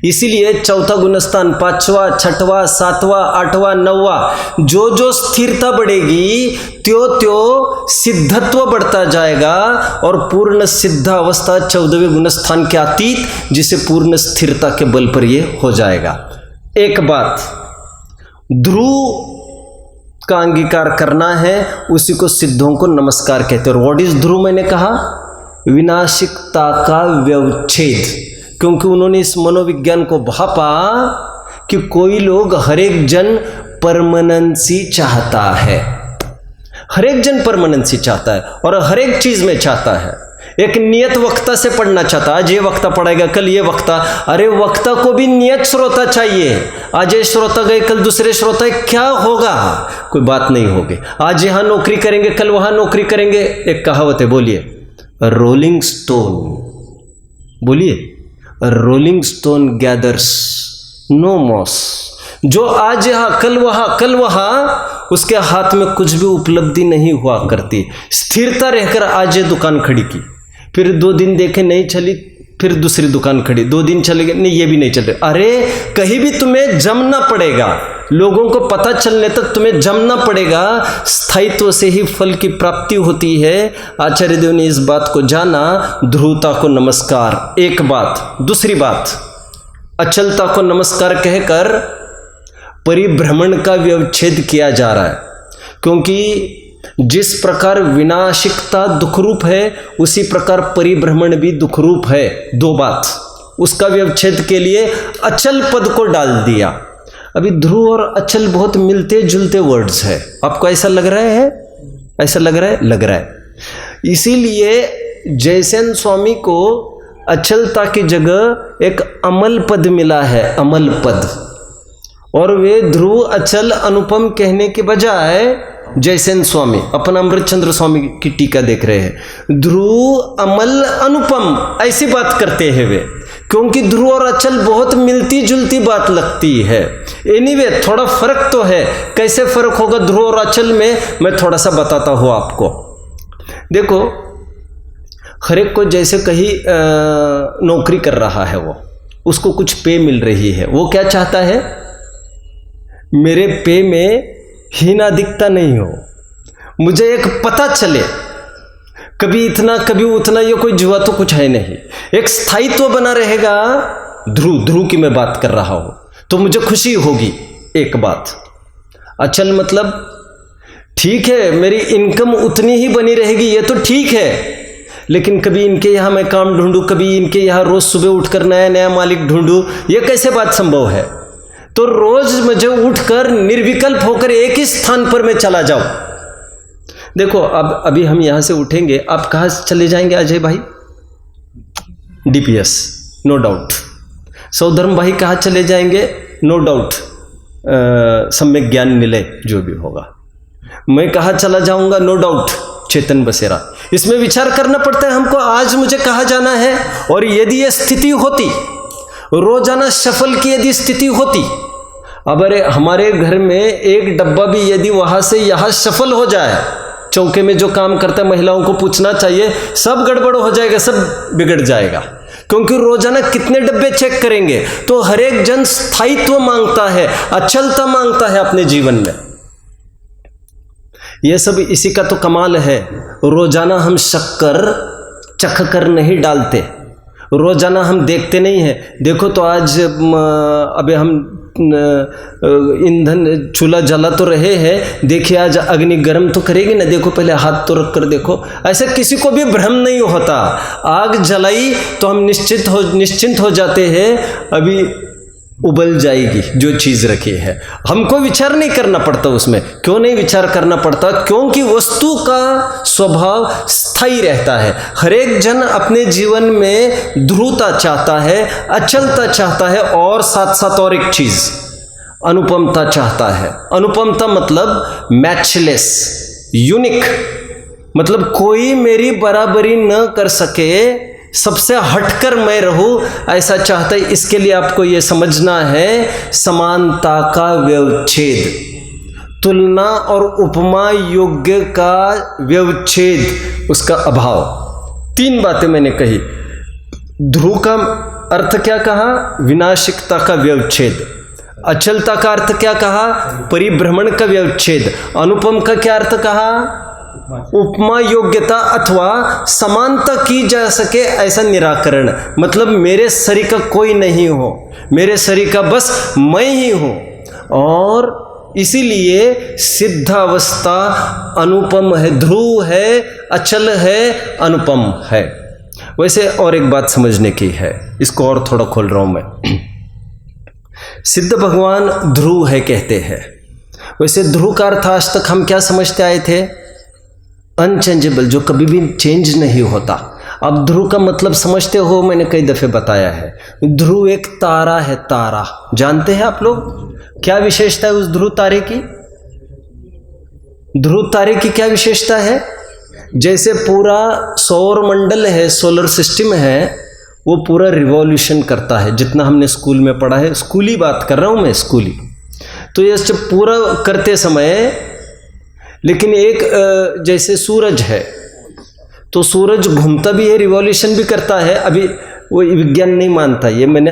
Speaker 1: इसीलिए चौथा गुणस्थान, 5वां, 6वां, 7वां, 8वां, 9वां, जो जो स्थिरता बढ़ेगी त्यो सिद्धत्व बढ़ता जाएगा और पूर्ण सिद्ध अवस्था 14वें गुणस्थान के अतीत, जिसे पूर्ण स्थिरता के बल पर यह हो जाएगा। एक बात, ध्रुव का अंगीकार करना है, उसी को सिद्धों को नमस्कार कहते हैं। और व्हाट इज ध्रुव? मैंने कहा विनाशिकता का व्यवच्छेद। क्योंकि उन्होंने इस मनोविज्ञान को भापा कि कोई लोग, हर एक जन परमानेंसी चाहता है, हर एक जन परमानेंसी चाहता है और हर एक चीज में चाहता है। एक नियत वक्ता से पढ़ना चाहता, आज ये वक्ता पढ़ेगा, कल ये वक्ता। अरे वक्ता को भी नियत श्रोता चाहिए। आज ये श्रोता गए, कल दूसरे श्रोता, क्या होगा? कोई बात नहीं होगी। आज यहां नौकरी करेंगे, कल वहां नौकरी करेंगे। एक कहावत है, बोलिए, रोलिंग स्टोन, बोलिए, rolling stone gathers no moss. जो आज यहां कल वहां, कल वहां, उसके हाथ में कुछ भी उपलब्धि नहीं हुआ करती। स्थिरता रहकर आज ये दुकान खड़ी की, फिर 2 दिन देखे नहीं चली, फिर दूसरी दुकान खड़ी, 2 दिन चले गए, नहीं ये भी नहीं चल रही। अरे कहीं भी तुम्हें जमना पड़ेगा, लोगों को पता चलने तक तुम्हें जमना पड़ेगा। स्थायित्व से ही फल की प्राप्ति होती है। आचार्य देव ने इस बात को जाना, ध्रुवता को नमस्कार। एक बात। दूसरी बात, अचलता को नमस्कार कहकर परिभ्रमण का व्यवच्छेद किया जा रहा है। क्योंकि जिस प्रकार विनाशिकता दुखरूप है, उसी प्रकार परिभ्रमण भी दुखरूप है। 2 बात, उसका व्यवच्छेद के लिए अचल पद को डाल दिया। अभी ध्रुव और अचल बहुत मिलते जुलते वर्ड्स है, आपको ऐसा लग रहा है? ऐसा लग रहा है? लग रहा है। इसीलिए जयसेन स्वामी को अचलता की जगह एक अमल पद मिला है, अमल पद, और वे ध्रुव अचल अनुपम कहने के बजाय जयसेन स्वामी अपन अमृत चंद्र स्वामी की टीका देख रहे हैं, ध्रुव अमल अनुपम ऐसी बात करते हैं वे, क्योंकि ध्रुव और अचल बहुत मिलती जुलती बात लगती है। एनीवे थोड़ा फर्क तो है, कैसे फर्क होगा ध्रुव और अचल में मैं थोड़ा सा बताता हूँ आपको। देखो, हर एक को जैसे कहीं नौकरी कर रहा है, वो उसको कुछ पे मिल रही है, वो क्या चाहता है? मेरे पे में हीनाधिकता नहीं हो, मुझे एक पता चले, कभी इतना कभी उतना, ये कोई जुआ तो कुछ है नहीं, एक स्थायित्व बना रहेगा। ध्रुव की मैं बात कर रहा हूं तो मुझे खुशी होगी। एक बात अचल मतलब ठीक है, मेरी इनकम उतनी ही बनी रहेगी, ये तो ठीक है, लेकिन कभी इनके यहाँ मैं काम ढूंढूं, कभी इनके यहाँ रोज सुबह उठकर नया नया मालिक ढूंढूं, ये कैसे बात संभव है? तो रोज मुझे उठकर निर्विकल्प होकर एक ही स्थान पर मैं चला जाऊं। देखो, अब अभी हम यहां से उठेंगे, आप कहां चले जाएंगे अजय भाई? DPS, no doubt. सौधर्म भाई कहां चले जाएंगे? नो डाउट, सम्यक ज्ञान निलय जो भी होगा। मैं कहां चला जाऊंगा? नो डाउट, चेतन बसेरा। इसमें विचार करना पड़ता है हमको, आज मुझे कहां जाना है। और यदि यह स्थिति होती, रोजाना शफल की यदि स्थिति होती, अब अरे हमारे घर में एक डब्बा भी यदि वहां से यहां शफल हो जाए, चौके में जो काम करते हैं महिलाओं को पूछना चाहिए, सब गड़बड़ हो जाएगा, सब बिगड़ जाएगा, क्योंकि रोजाना कितने डब्बे चेक करेंगे। तो हर एक जन स्थायित्व मांगता है, अचलता मांगता है अपने जीवन में। यह सब इसी का तो कमाल है। रोजाना हम शक्कर चख कर नहीं डालते, रोजाना हम देखते नहीं हैं। देखो तो आज अबे हम ईंधन चूल्हा जला तो रहे हैं, देखिए आज अग्नि गर्म तो करेगी ना, देखो पहले हाथ तो रख कर देखो। ऐसा किसी को भी भ्रम नहीं होता। आग जलाई तो हम निश्चिंत हो जाते हैं, अभी उबल जाएगी जो चीज़ रखी है। हमको विचार नहीं करना पड़ता उसमें। क्यों नहीं विचार करना पड़ता? क्योंकि वस्तु का स्वभाव स्थायी रहता है। हर एक जन अपने जीवन में ध्रुवता चाहता है, अचलता चाहता है, और साथ साथ और एक चीज़ अनुपमता चाहता है। अनुपमता मतलब मैचलेस, यूनिक, मतलब कोई मेरी बराबरी न कर सके, सबसे हटकर मैं रहूं, ऐसा चाहता है। इसके लिए आपको यह समझना है समानता का व्यवच्छेद, तुलना और उपमा योग्य का व्यवच्छेद, उसका अभाव। तीन बातें मैंने कही। ध्रुव का अर्थ क्या कहा? विनाशिकता का व्यवच्छेद। अचलता का अर्थ क्या कहा? परिभ्रमण का व्यवच्छेद। अनुपम का क्या अर्थ कहा? उपमा योग्यता अथवा समानता की जा सके ऐसा निराकरण। मतलब मेरे शरीर का कोई नहीं हो, मेरे शरीर का बस मैं ही हूं। और इसीलिए सिद्धावस्था अनुपम है, ध्रुव है, अचल है, अनुपम है। वैसे और एक बात समझने की है, इसको और थोड़ा खोल रहा हूं मैं। सिद्ध भगवान ध्रुव है कहते हैं। वैसे ध्रुव का अर्थ आज तक हम क्या समझते आए थे? अनचेंजेबल, जो कभी भी चेंज नहीं होता। अब ध्रुव का मतलब समझते हो, मैंने कई दफे बताया है। ध्रुव एक तारा है, तारा। जानते हैं आप लोग क्या विशेषता है उस ध्रुव तारे की? ध्रुव तारे की क्या विशेषता है? जैसे पूरा सौर मंडल है, सोलर सिस्टम है, वो पूरा रिवॉल्यूशन करता है। जितना हमने स्कूल में पढ़ा है, स्कूली बात कर रहा हूं मैं, स्कूली। तो ये जब पूरा करते समय, लेकिन एक जैसे सूरज है, तो सूरज घूमता भी है, रिवॉल्यूशन भी करता है। अभी वो विज्ञान नहीं मानता, ये मैंने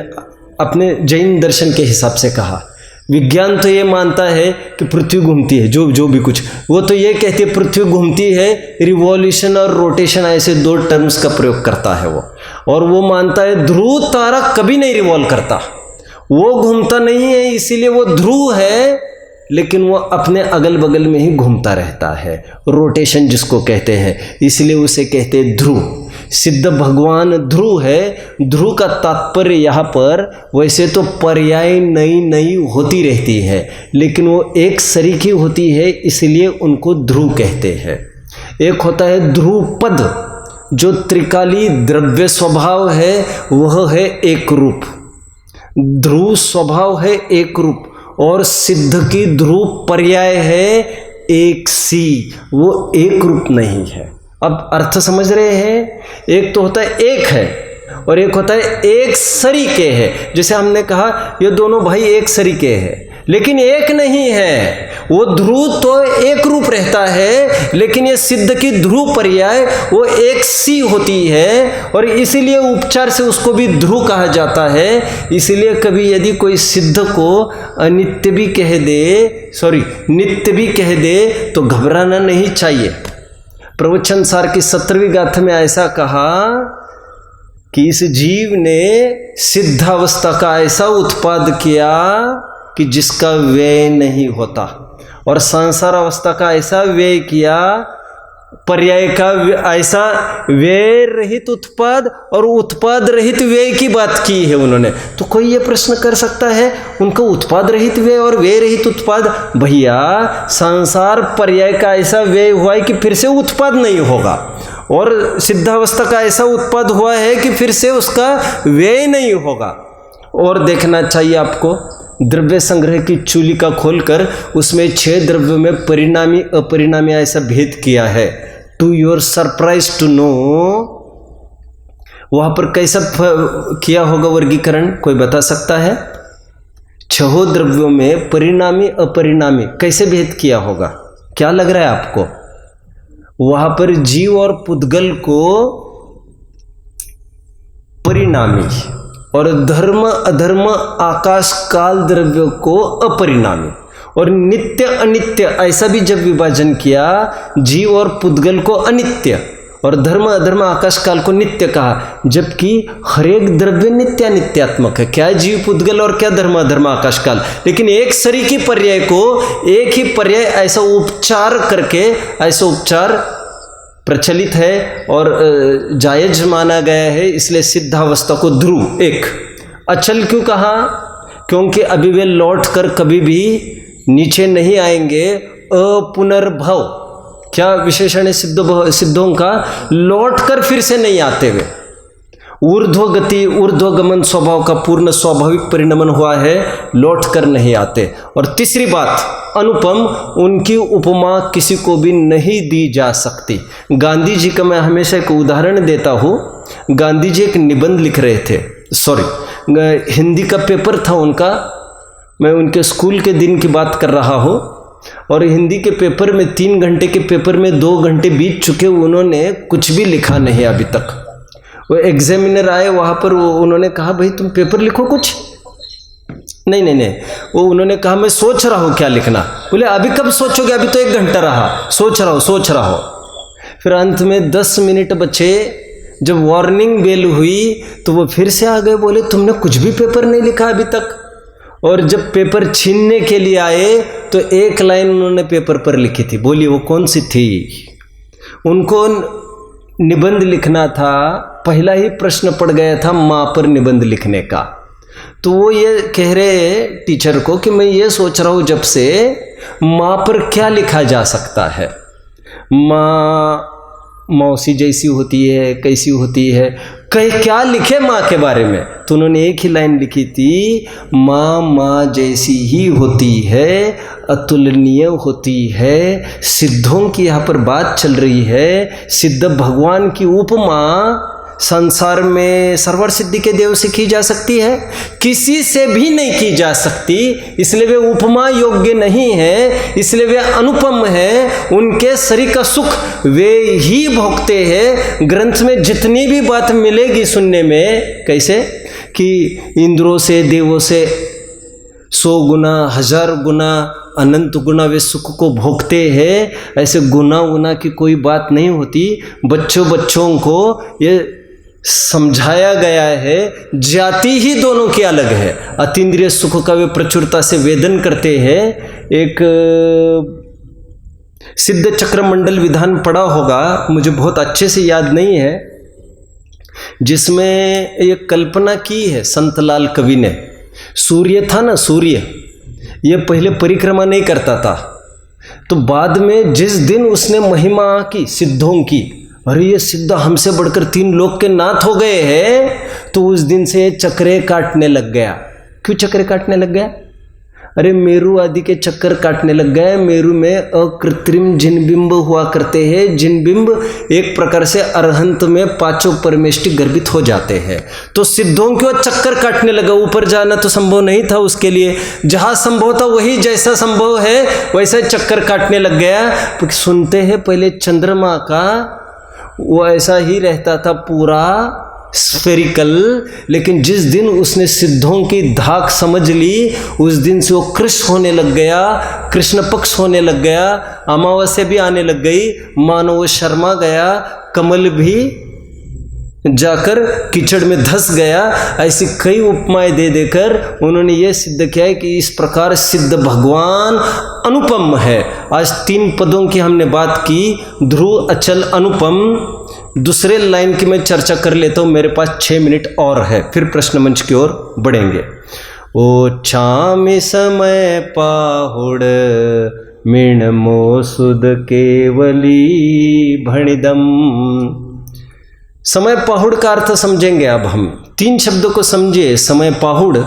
Speaker 1: अपने जैन दर्शन के हिसाब से कहा। विज्ञान तो ये मानता है कि पृथ्वी घूमती है, जो भी कुछ, वो तो ये कहती है पृथ्वी घूमती है। रिवॉल्यूशन और रोटेशन ऐसे दो टर्म्स का प्रयोग करता है वो। और वो मानता है ध्रुव तारा कभी नहीं रिवॉल्व करता, वो घूमता नहीं है, इसीलिए वो ध्रुव है, लेकिन वो अपने अगल बगल में ही घूमता रहता है। रोटेशन जिसको कहते हैं, इसलिए उसे कहते हैं ध्रुव। सिद्ध भगवान ध्रुव है। ध्रुव का तात्पर्य यहाँ पर वैसे तो पर्याय नई नई होती रहती है, लेकिन वो एक सरीखी होती है, इसलिए उनको ध्रुव कहते हैं। एक होता है ध्रुवपद, जो त्रिकाली द्रव्य स्वभाव है, वह है एक रूप। ध्रुव स्वभाव है एक रूप, और सिद्ध की ध्रुव पर्याय है एक सी, वो एक रूप नहीं है। अब अर्थ समझ रहे हैं? एक तो होता है एक है, और एक होता है एक सरीके है। जैसे हमने कहा ये दोनों भाई एक सरीके हैं, लेकिन एक नहीं है। वो ध्रुव तो एक रूप रहता है, लेकिन ये सिद्ध की ध्रुव पर्याय वो एक सी होती है, और इसीलिए उपचार से उसको भी ध्रुव कहा जाता है। इसलिए कभी यदि कोई सिद्ध को अनित्य भी कह दे, नित्य भी कह दे, तो घबराना नहीं चाहिए। प्रवचन सार की 17वीं गाथा में ऐसा कहा कि इस जीव ने सिद्धावस्था का ऐसा उत्पाद किया कि जिसका व्यय नहीं होता, और संसार अवस्था का ऐसा व्यय किया, पर्याय का ऐसा व्यय रहित उत्पाद और उत्पाद रहित व्यय की बात की है उन्होंने। तो कोई ये प्रश्न कर सकता है उनका उत्पाद रहित व्यय और व्यय रहित उत्पाद? भैया, संसार पर्याय का ऐसा व्यय हुआ है कि फिर से उत्पाद नहीं होगा, और सिद्धावस्था का ऐसा उत्पाद हुआ है कि फिर से उसका व्यय नहीं होगा। और देखना चाहिए आपको, द्रव्य संग्रह की चूलिका खोलकर उसमें 6 द्रव्यों में परिणामी अपरिणामी ऐसा भेद किया है। To your surprise to know, वहां पर कैसा किया होगा वर्गीकरण, कोई बता सकता है? 6 द्रव्यों में परिणामी अपरिणामी कैसे भेद किया होगा? क्या लग रहा है आपको? वहां पर जीव और पुद्गल को परिणामी, और धर्म अधर्म आकाश काल द्रव्यों को अपरिणामी, और नित्य अनित्य ऐसा भी जब विभाजन किया, जीव और पुद्गल को अनित्य और धर्म अधर्म आकाश काल को नित्य कहा, जबकि हर एक द्रव्य नित्यानित्यात्मक है। क्या जीव पुद्गल और क्या धर्म अधर्म आकाश काल, लेकिन एक सरीकी पर्याय को एक ही पर्याय ऐसा उपचार करके, ऐसा उपचार प्रचलित है और जायज माना गया है। इसलिए सिद्धावस्था को ध्रुव एक। अचल क्यों कहा? क्योंकि अभी वे लौट कर कभी भी नीचे नहीं आएंगे। अपुनर्भव क्या विशेषण है सिद्धों का? लौट कर फिर से नहीं आते वे। ऊर्ध्व गति ऊर्ध्वगमन स्वभाव का पूर्ण स्वाभाविक परिणमन हुआ है, लौट कर नहीं आते। और तीसरी बात, अनुपम, उनकी उपमा किसी को भी नहीं दी जा सकती। गांधी जी का मैं हमेशा एक उदाहरण देता हूँ। गांधी जी एक निबंध लिख रहे थे, हिंदी का पेपर था उनका, मैं उनके स्कूल के दिन की बात कर रहा हूँ, और हिंदी के पेपर में 3 घंटे के पेपर में 2 घंटे बीत चुके, उन्होंने कुछ भी लिखा नहीं अभी तक। वो एग्जामिनर आए वहाँ पर, वो उन्होंने कहा भाई तुम पेपर लिखो कुछ। नहीं, वो उन्होंने कहा मैं सोच रहा हूँ क्या लिखना। बोले अभी कब सोचोगे, अभी तो 1 घंटा रहा, सोच रहा हो। फिर अंत में 10 मिनट बचे, जब वार्निंग बेल हुई तो वो फिर से आ गए, बोले तुमने कुछ भी पेपर नहीं लिखा अभी तक। और जब पेपर छीनने के लिए आए तो 1 लाइन उन्होंने पेपर पर लिखी थी। बोलिए वो कौन सी थी? उनको निबंध लिखना था, पहला ही प्रश्न पड़ गया था माँ पर निबंध लिखने का। तो वो ये कह रहे टीचर को कि मैं ये सोच रहा हूँ जब से, माँ पर क्या लिखा जा सकता है? माँ मौसी जैसी होती है, कैसी होती है, क्या लिखे माँ के बारे में? तो उन्होंने एक ही लाइन लिखी थी, माँ जैसी ही होती है, अतुलनीय होती है। सिद्धों की यहाँ पर बात चल रही है। सिद्ध भगवान की उपमा संसार में सर्वर सिद्धि के देव से की जा सकती है, किसी से भी नहीं की जा सकती। इसलिए वे उपमा योग्य नहीं है, इसलिए वे अनुपम है। उनके शरीर का सुख वे ही भोगते हैं। ग्रंथ में जितनी भी बात मिलेगी सुनने में, कैसे कि इंद्रों से देवों से 100 गुना 1000 गुना अनंत गुना वे सुख को भोगते हैं, ऐसे गुना की कोई बात नहीं होती। बच्चों को ये समझाया गया है, जाति ही दोनों की अलग है। अतीन्द्रिय सुख का वे प्रचुरता से वेदन करते हैं। एक सिद्ध चक्र मंडल विधान पढ़ा होगा, मुझे बहुत अच्छे से याद नहीं है। जिसमें ये कल्पना की है संतलाल कवि ने। सूर्य था ना, सूर्य, ये पहले परिक्रमा नहीं करता था, तो बाद में जिस दिन उसने महिमा की सिद्धों की, अरे ये सिद्ध हमसे बढ़कर 3 लोक के नाथ हो गए हैं, तो उस दिन से चक्रे काटने लग गया। क्यों चक्रे काटने लग गया? अरे मेरू आदि के चक्कर काटने लग गए। मेरू में अकृत्रिम जिनबिंब हुआ करते हैं। जिनबिंब एक प्रकार से अरहंत में 5 परमेष्टि गर्भित हो जाते हैं। तो सिद्धों के चक्कर काटने लगा। ऊपर जाना तो संभव नहीं था उसके लिए, जहाँ संभव था वही जैसा संभव है वैसा चक्कर काटने लग गया। सुनते हैं पहले चंद्रमा का वो ऐसा ही रहता था पूरा स्फेरिकल, लेकिन जिस दिन उसने सिद्धों की धाक समझ ली उस दिन से वो कृष्ण होने लग गया, कृष्ण पक्ष होने लग गया, अमावस्या भी आने लग गई, मानो वो शर्मा गया, कमल भी जाकर कीचड़ में धंस गया। ऐसी कई उपमाएं दे देकर उन्होंने ये सिद्ध किया है कि इस प्रकार सिद्ध भगवान अनुपम है। आज 3 पदों की हमने बात की, ध्रुव, अचल, अनुपम। दूसरे लाइन की मैं चर्चा कर लेता हूँ, मेरे पास 6 मिनट और है, फिर प्रश्न मंच की ओर बढ़ेंगे। ओ छामि समय पाहुड़ मीण मोसुद केवली भणिदम। समय पाहुड़ का अर्थ समझेंगे अब हम। 3 शब्दों को समझिए, समय पाहुड़,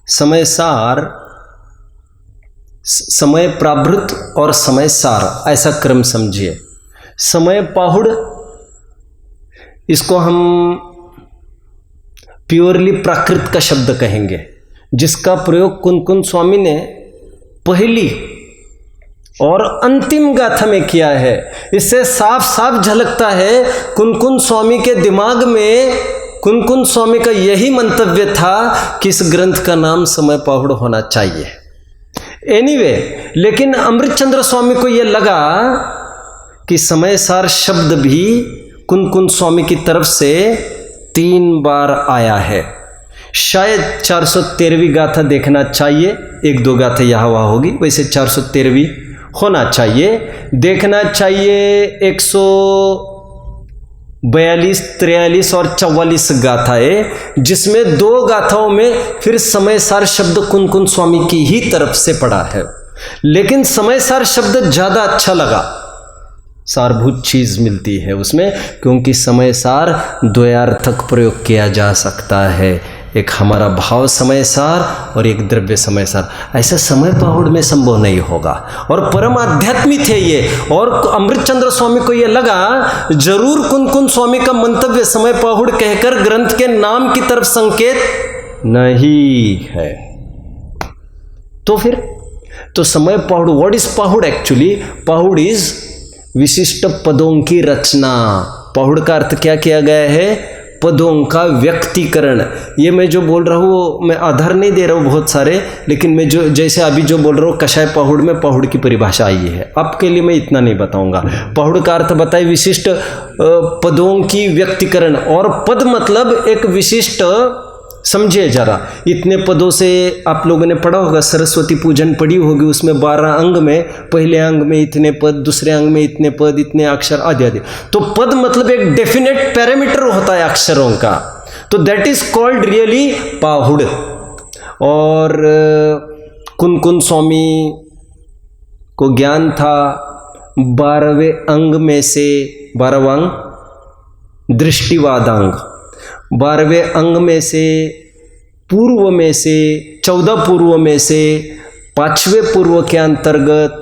Speaker 1: समय सार, समय प्राभृत और समय सार, ऐसा क्रम समझिए। समय पाहुड़, इसको हम प्योरली प्राकृत का शब्द कहेंगे, जिसका प्रयोग कुन स्वामी ने पहली और अंतिम गाथा में किया है। इससे साफ साफ झलकता है कुन स्वामी के दिमाग में कुन स्वामी का यही मंतव्य था कि इस ग्रंथ का नाम समय पाहुड़ होना चाहिए। एनीवे, लेकिन अमृतचंद्र स्वामी को यह लगा कि समय सार शब्द भी कुन स्वामी की तरफ से 3 बार आया है। शायद 413वीं गाथा देखना चाहिए, 1-2 गाथा यहाँ वहाँ होगी, वैसे 413वीं होना चाहिए, देखना चाहिए। 142, 43 और 44 गाथाएं, जिसमें 2 गाथाओं में फिर समय सार शब्द कुन स्वामी की ही तरफ से पड़ा है, लेकिन समय सार शब्द ज्यादा अच्छा लगा। सारभूत चीज मिलती है उसमें, क्योंकि समय सार द्वयार्थक प्रयोग किया जा सकता है, एक हमारा भाव समय सार और एक द्रव्य समय सार। ऐसा समय पाहुड़ में संभव नहीं होगा, और परम आध्यात्मिक है ये। और अमृतचंद्र स्वामी को ये लगा जरूर कुन स्वामी का मंतव्य समय पाहुड़ कहकर ग्रंथ के नाम की तरफ संकेत नहीं है। तो फिर तो समय पाहुड़, व्हाट इज पाहुड़ एक्चुअली? पाहुड़ इज विशिष्ट पदों की रचना। पाहुड़ का अर्थ क्या किया गया है? पदों का व्यक्तिकरण। ये मैं जो बोल रहा हूँ मैं आधार नहीं दे रहा हूँ बहुत सारे, लेकिन मैं जो जैसे अभी जो बोल रहा हूँ कषाय पाहुड़ में पाहुड़ की परिभाषा आई है, आपके लिए मैं इतना नहीं बताऊंगा। पाहुड़ का अर्थ बताए विशिष्ट पदों की व्यक्तिकरण, और पद मतलब एक विशिष्ट, समझिए जरा, इतने पदों से आप लोगों ने पढ़ा होगा, सरस्वती पूजन पढ़ी होगी, उसमें 12 अंग में, पहले अंग में इतने पद, दूसरे अंग में इतने पद, इतने अक्षर आदि आदि। तो पद मतलब एक डेफिनेट पैरामीटर होता है अक्षरों का, तो that is called really Pahud. और कुन स्वामी को ज्ञान था 12वें अंग में से, 12वां अंग दृष्टिवादांग, 12वें अंग में से, पूर्व में से, 14 पूर्व में से, 5वें पूर्व के अंतर्गत,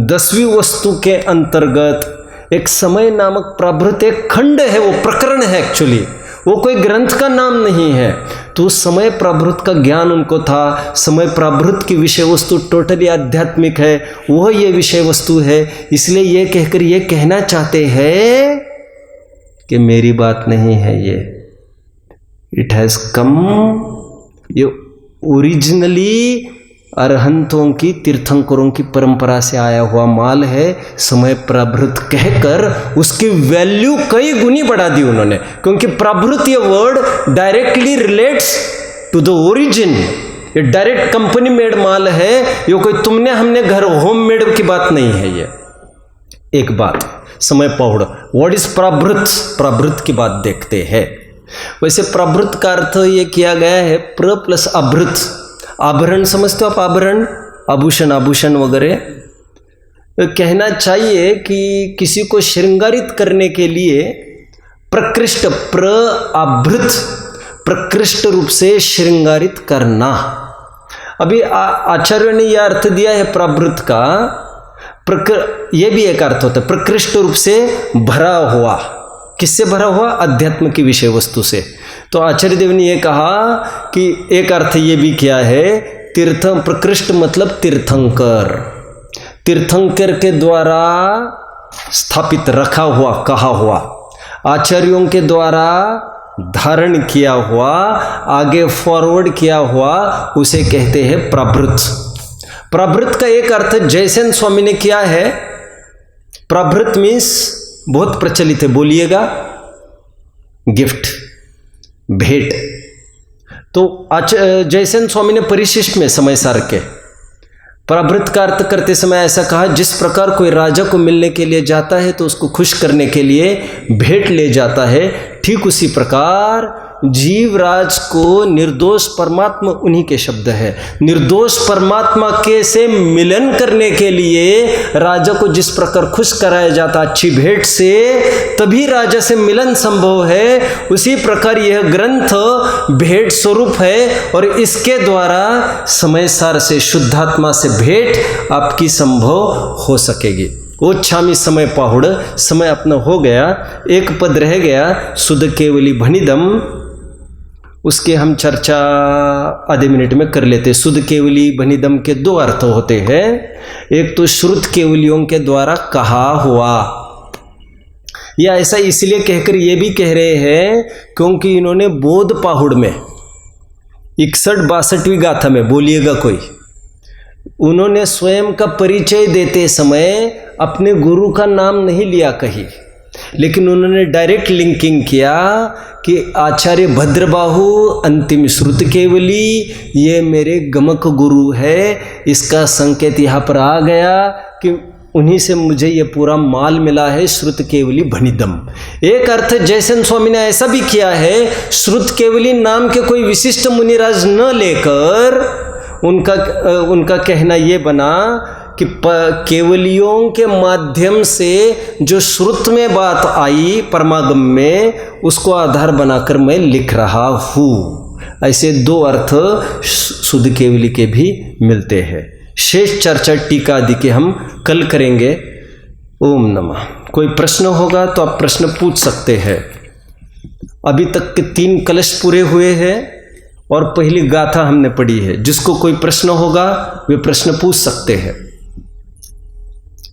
Speaker 1: 10वीं वस्तु के अंतर्गत एक समय नामक प्राभृत एक खंड है, वो प्रकरण है एक्चुअली, वो कोई ग्रंथ का नाम नहीं है। तो समय प्राभृत का ज्ञान उनको था। समय प्राभृत की विषय वस्तु टोटली आध्यात्मिक है, वह ये विषय वस्तु है। इसलिए ये कहकर ये कहना चाहते हैं कि मेरी बात नहीं है ये, इट हैज कम, ये ओरिजिनली अरहंतों की, तीर्थंकरों की परंपरा से आया हुआ माल है। समय प्राभृत कहकर उसकी वैल्यू कई गुनी बढ़ा दी उन्होंने, क्योंकि प्राभृत ये word directly relates to the origin. ये डायरेक्ट कंपनी मेड माल है, ये कोई तुमने हमने घर होम मेड की बात नहीं है। ये एक बात समय पाहुड़। What is प्राभृत? प्राभृत की बात देखते हैं। वैसे प्रभृत का अर्थ ये किया गया है प्र प्लस अभृत। आभरण समझते हो आप? आभरण, आभूषण, आभूषण वगैरह। कहना चाहिए कि किसी को श्रृंगारित करने के लिए प्रकृष्ट, प्रभृत, प्रकृष्ट रूप से श्रृंगारित करना। अभी आचार्य ने यह अर्थ दिया है प्रभृत का। ये भी एक अर्थ होता है प्रकृष्ट रूप से भरा हुआ। किससे भरा हुआ? अध्यात्म की विषय वस्तु से। तो आचार्य देव ने यह कहा कि एक अर्थ ये भी किया है तीर्थ, प्रकृष्ट मतलब तीर्थंकर, तीर्थंकर के द्वारा स्थापित, रखा हुआ, कहा हुआ, आचार्यों के द्वारा धारण किया हुआ, आगे फॉरवर्ड किया हुआ, उसे कहते हैं प्रभृत। प्रभृत का एक अर्थ जयसेन स्वामी ने किया है। प्रभृत मीन्स बहुत प्रचलित है, बोलिएगा, गिफ्ट, भेंट। तो जयसेन स्वामी ने परिशिष्ट में समय सार के प्रभृत का अर्थ करते समय ऐसा कहा, जिस प्रकार कोई राजा को मिलने के लिए जाता है तो उसको खुश करने के लिए भेंट ले जाता है, ठीक उसी प्रकार जीवराज को निर्दोष परमात्मा, उन्हीं के शब्द है, निर्दोष परमात्मा के से मिलन करने के लिए राजा को जिस प्रकार खुश कराया जाता अच्छी भेंट से, तभी राजा से मिलन संभव है। उसी प्रकार यह ग्रंथ भेंट स्वरूप है और इसके द्वारा समय सार से, शुद्धात्मा से भेंट आपकी संभव हो सकेगी। वो छामी समय पाहुड़, समय अपना हो गया, एक पद रह गया, सुध केवली भनिदम, उसके हम चर्चा आधे मिनट में कर लेते। सुध केवली भनिदम के दो अर्थ होते हैं। एक तो श्रुत केवलियों के द्वारा कहा हुआ, या ऐसा इसलिए कहकर ये भी कह रहे हैं क्योंकि इन्होंने बोध पाहुड़ में 61-62वीं गाथा में, बोलिएगा कोई, उन्होंने स्वयं का परिचय देते समय अपने गुरु का नाम नहीं लिया कहीं, लेकिन उन्होंने डायरेक्ट लिंकिंग किया कि आचार्य भद्रबाहु अंतिम श्रुत केवली ये मेरे गमक गुरु है। इसका संकेत यहाँ पर आ गया कि उन्हीं से मुझे ये पूरा माल मिला है, श्रुत केवली भनिदम। एक अर्थ जयसेन स्वामी ने ऐसा भी किया है, श्रुत केवली नाम के कोई विशिष्ट मुनिराज न लेकर उनका कहना ये बना कि केवलियों के माध्यम से जो श्रुत में बात आई परमागम में, उसको आधार बनाकर मैं लिख रहा हूँ। ऐसे दो अर्थ शुद्ध केवली के भी मिलते हैं। शेष चर्चा टीका आदि के हम कल करेंगे। ओम नमः। कोई प्रश्न होगा तो आप प्रश्न पूछ सकते हैं। अभी तक के 3 कलश पूरे हुए हैं और पहली गाथा हमने पढ़ी है। जिसको कोई प्रश्न होगा वे प्रश्न पूछ सकते हैं।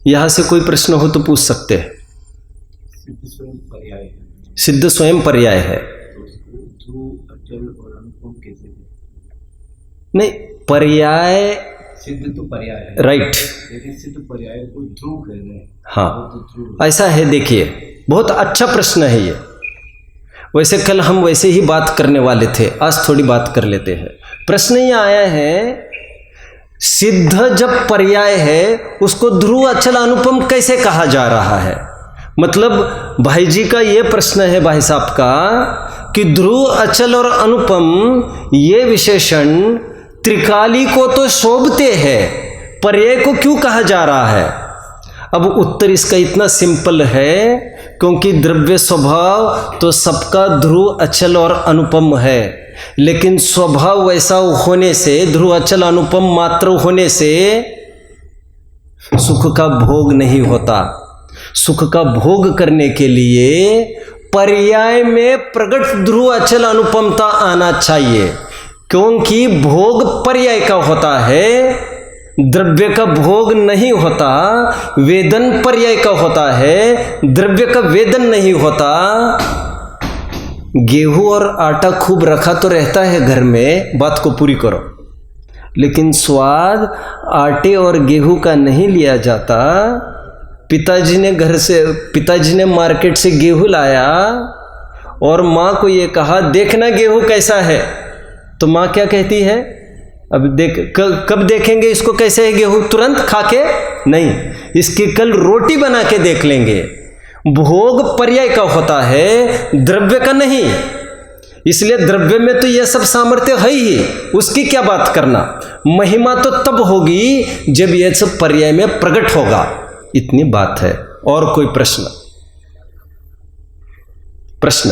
Speaker 1: यहां से कोई प्रश्न हो तो पूछ सकते हैं। सिद्ध स्वयं पर्याय है। नहीं, पर्याय
Speaker 2: सिद्ध तो पर्याय है,
Speaker 1: राइट,
Speaker 2: लेकिन सिद्ध पर्याय को ध्रुव कह रहे हैं।
Speaker 1: हाँ, ऐसा है। देखिए, बहुत अच्छा प्रश्न है ये। वैसे कल हम वैसे ही बात करने वाले थे, आज थोड़ी बात कर लेते हैं। प्रश्न ये आया है, सिद्ध जब पर्याय है उसको ध्रुव अचल अनुपम कैसे कहा जा रहा है? मतलब भाई जी का ये प्रश्न है, भाई साहब का, कि ध्रुव अचल और अनुपम ये विशेषण त्रिकाली को तो शोभते हैं, पर्याय को क्यों कहा जा रहा है? अब उत्तर इसका इतना सिंपल है, क्योंकि द्रव्य स्वभाव तो सबका ध्रुव अचल और अनुपम है, लेकिन स्वभाव वैसा होने से, ध्रुव अचल अनुपम मात्र होने से सुख का भोग नहीं होता। सुख का भोग करने के लिए पर्याय में प्रकट ध्रुव अचल अनुपमता आना चाहिए, क्योंकि भोग पर्याय का होता है, द्रव्य का भोग नहीं होता। वेदन पर्याय का होता है, द्रव्य का वेदन नहीं होता। गेहूं और आटा खूब रखा तो रहता है घर में, बात को पूरी करो, लेकिन स्वाद आटे और गेहूं का नहीं लिया जाता। पिताजी ने मार्केट से गेहूं लाया और माँ को ये कहा, देखना गेहूं कैसा है। तो माँ क्या कहती है? अब कब देखेंगे इसको कैसे है गेहूं? तुरंत खा के नहीं, इसकी कल रोटी बना के देख लेंगे। भोग पर्याय का होता है, द्रव्य का नहीं। इसलिए द्रव्य में तो यह सब सामर्थ्य है ही, उसकी क्या बात करना। महिमा तो तब होगी जब यह सब पर्याय में प्रकट होगा, इतनी बात है। और कोई प्रश्न? प्रश्न?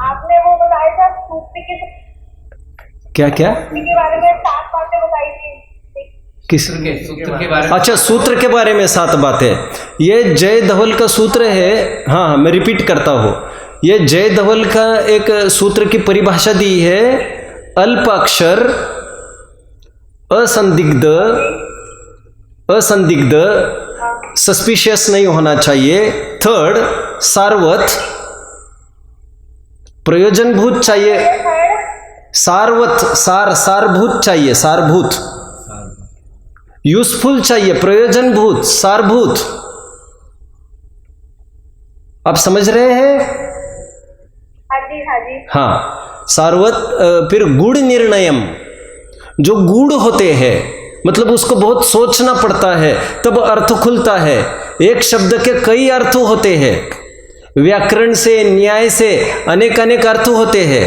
Speaker 3: आपने वो बताया था सूत्र
Speaker 1: क्या क्या
Speaker 3: के बारे में 7 बातें बताई थी।
Speaker 1: किस?
Speaker 2: सूत्र के बारे में।
Speaker 1: अच्छा, सूत्र के बारे में 7 बातें। ये जय धवल का सूत्र है। हाँ, मैं रिपीट करता हूँ। ये जय धवल का एक सूत्र की परिभाषा दी है। अल्प अक्षर, असंदिग्ध, सस्पिशियस नहीं होना चाहिए। थर्ड, सारवत, प्रयोजनभूत चाहिए। सारवत, सारभूत चाहिए, सारभूत, यूजफुल चाहिए, प्रयोजनभूत, सारभूत। आप समझ रहे हैं?
Speaker 3: हाँ जी, हाँ जी।
Speaker 1: हाँ, सारवत। फिर गुण निर्णयम, जो गूढ़ होते हैं, मतलब उसको बहुत सोचना पड़ता है तब अर्थ खुलता है। एक शब्द के कई अर्थ होते हैं, व्याकरण से, न्याय से अनेक अनेक अर्थ होते हैं।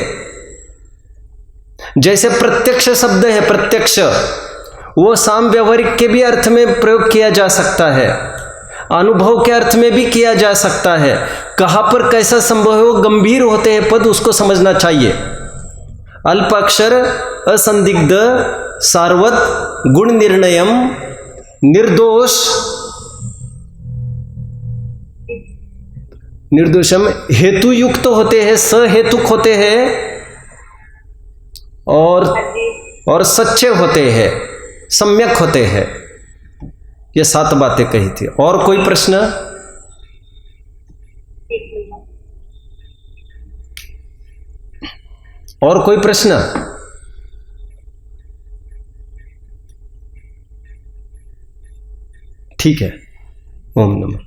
Speaker 1: जैसे प्रत्यक्ष शब्द है, प्रत्यक्ष, वो साम व्यवहारिक के भी अर्थ में प्रयोग किया जा सकता है, अनुभव के अर्थ में भी किया जा सकता है। कहाँ पर कैसा संभव है, वो गंभीर होते हैं पद, उसको समझना चाहिए। अल्प अक्षर, असंदिग्ध, सारवत, गुण निर्णयम, निर्दोष, निर्दोषम, हेतु युक्त होते हैं, सहेतुक होते हैं, और सच्चे होते हैं, सम्यक होते हैं। ये 7 बातें कही थी। और कोई प्रश्न? और कोई प्रश्न? ठीक है। ओम नमः।